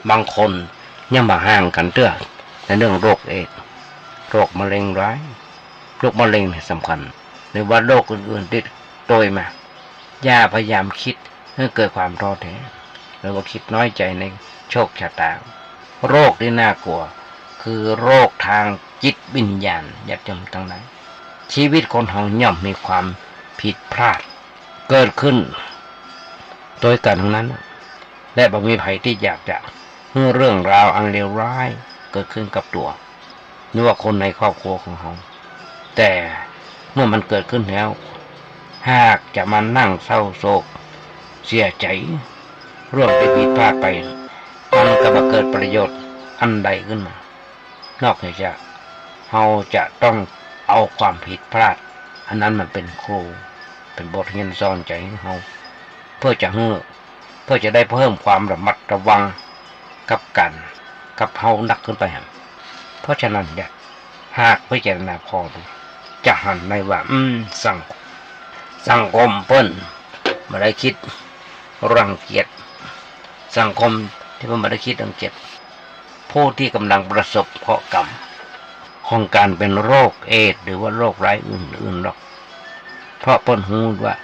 บางคนยังมาห่างกันเตื้อในเรื่องโรคเอดส์โรคมะเร็งร้ายโรคมะเร็งเนี่ยสำคัญหรือว่าโรคอื่นๆที่โดยมาอย่าพยายามคิดให้เกิดความท้อแท้หรือว่าคิดน้อยใจในโชคชะตาโรคที่น่ากลัวคือโรคทางจิตวิญญาณญาติโยมทั้งหลายชีวิตคนเราย่อมมีความผิดพลาดเกิดขึ้นโดยกันทั้งนั้นและบ่มีใครที่อยากจะให้เรื่องราวอันเลวร้ายเกิดขึ้นกับตัวหรือว่าคนในครอบครัวของเราแต่เมื่อมันเกิดขึ้นแล้วหากจะมานั่งเศร้าโศกเสียใจเรื่องที่ผิดพลาดไปมันก็บ่เกิดประโยชน์อันใดขึ้นมานอกจากเราจะต้องเอาความผิดพลาดอันนั้นมันเป็นครูเป็นบทเรียนสอนใจของเราเพื่อจะได้เพิ่มความระมัดระวังกับเรานักขึ้นไปเพราะฉะนั้นหากพิจารณาพอดูจะหันในว่าสังคมเปิ้นไม่ได้คิดรังเกียจสังคมที่เปิ้นไม่ได้คิดรังเกียจผู้ที่กำลังประสบเคราะห์กรรมของการเป็นโรคเอดส์หรือว่าโรคร้ายอื่นๆหรอกเพราะเปิ้นรู้ว่า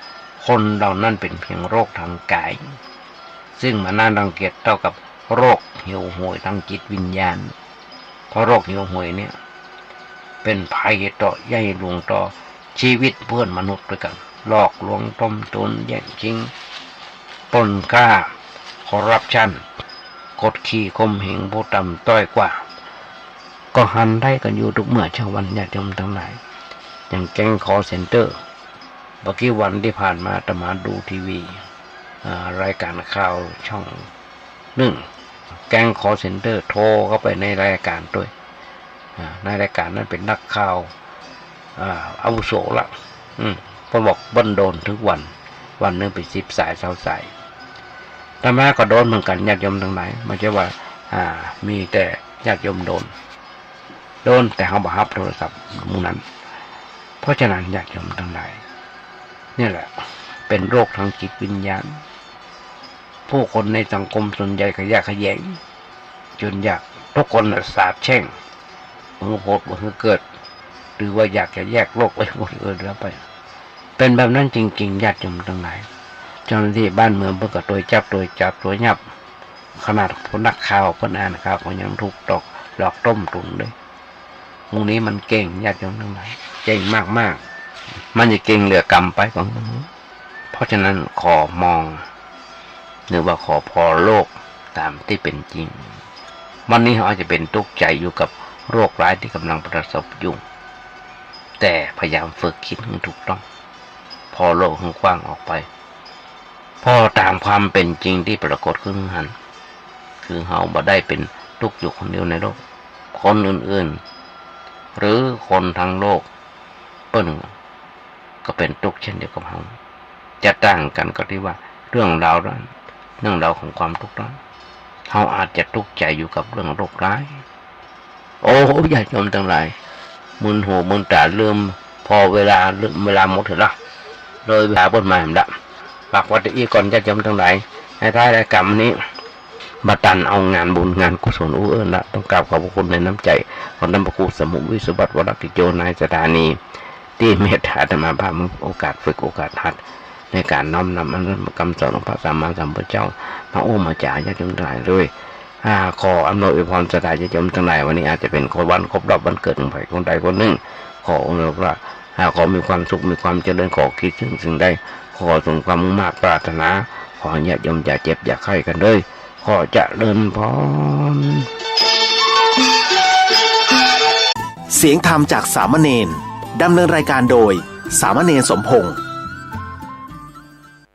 คนเหล่านั้นเป็นเพียงโรคทางกายซึ่งมันน่ารังเกียจเท่ากับโรคหิวโหยทางจิตวิญญาณเพราะโรคหิวโหยเนี่ยเป็นภัยต่อใหญ่หลวงต่อชีวิตเพื่อนมนุษย์ด้วยกันหลอกลวงต้มตุนแย่งชิงปล้นฆ่าคอร์รัปชันกดขี่ข่มเหงผู้ต่ำต้อยกว่าก็หันได้กันอยู่ทุกเมื่อเช้าวันญาติโยมทั้งหลายอย่างแก๊งคอเซ็นเตอร์เมื่อกี้วันที่ผ่านมาตมาดูทีวีรายการข่าวช่อง1แก๊งคอเซ็นเตอร์โทรเข้าไปในรายการด้วยในรายการนั้นเป็นนักข่าวอาวุโสละพอบอกบันโดนทุกวันนึงไป10 สาย20 สายแต่มาก็โดนเหมือนกันญาติโยมทั้งหลายไม่ใช่ว่ามีแต่ญาติโยมโดนแต่เขาบ่รับโทรศัพท์มูนั้นเพราะฉะนั้นญาติโยมทั้งหลายนี่แหละเป็นโรคทางจิตวิญญาณผู้คนในสังคมส่วนใหญ่ก็อยากขยงจนอยากทุกคนสาบแช่งมือโหดมือเกิดหรือว่าอยากจะแยกโลกไว้หมดแล้วไปเป็นแบบนั้นจริงๆญาติโยมทั้งหลายเจ้าหน้าที่บ้านเมืองเพิ่งก็ตัวจับตัวยับขนาดผู้นักข่าวผู้อ่านข่าวก็ยังถูกหลอกต้มตุนเลยพวกนี้มันเก่งญาติโยมทั้งหลายเก่งมากๆมันจะเก่งเหลือกรรมไปของมันเพราะฉะนั้นขอมองหรือว่าขอพอโลกตามที่เป็นจริงวันนี้เราอาจจะเป็นทุกข์ใจอยู่กับโรคร้ายที่กำลังประสบอยู่แต่พยายามฝึกคิดให้ถูกต้องพอโลกให้กว้างออกไปพอตามความเป็นจริงที่ปรากฏขึ้นหันคือเราบ่ได้เป็นทุกข์อยู่คนเดียวในโลกคนอื่นๆหรือคนทั้งโลกเปิ้นก็เป็นทุกข์เช่นเดียวกับเราจะต่างกันก็ที่ว่าเรื่องราวนั้น เรื่องราวของความทุกข์ร้อนเราอาจจะทุกข์ใจอยู่กับเรื่องโรคร้ายโอ้ญาติโยมทั้งหลายมึนหัวมึนตาลืมพอเวลาหมดเถอะละเลยเวลาบนมาเห็นละฝากวัดอีก่อนญาติโยมทั้งหลายในท้ายรายการนี้บัตันเอางานบุญงานกุศลอู้เอิญละต้องกราบขอบพระคุณในน้ำใจของท่านพระครูสมุวิสุบัติวรกิจโยนายสถานีที่เมตตาธรรมภาพโอกาสฝึกโอกาสหัดในการน้อมนำอันคำสอนของพระสัมมาสัมพุทธเจ้ามาโอ้มาจ่าญาติโยมทั้งหลายเลยขออำนวยอวยพรสถานญาติโยมทั้งหลายวันนี้อาจจะเป็นวันครบรอบวันเกิดของใครคนใดคนหนึ่งขอองค์พระขอมีความสุขมีความเจริญขอคิดถึงสิ่งใดขอส่งความมุ่งมั่นปรารถนาขอญาติโยมอย่าเจ็บอย่าไข้กันเลยขอเจริญพร เสียงธรรมจากสามเณรดำเนินรายการโดยสามเณรสมพงษ์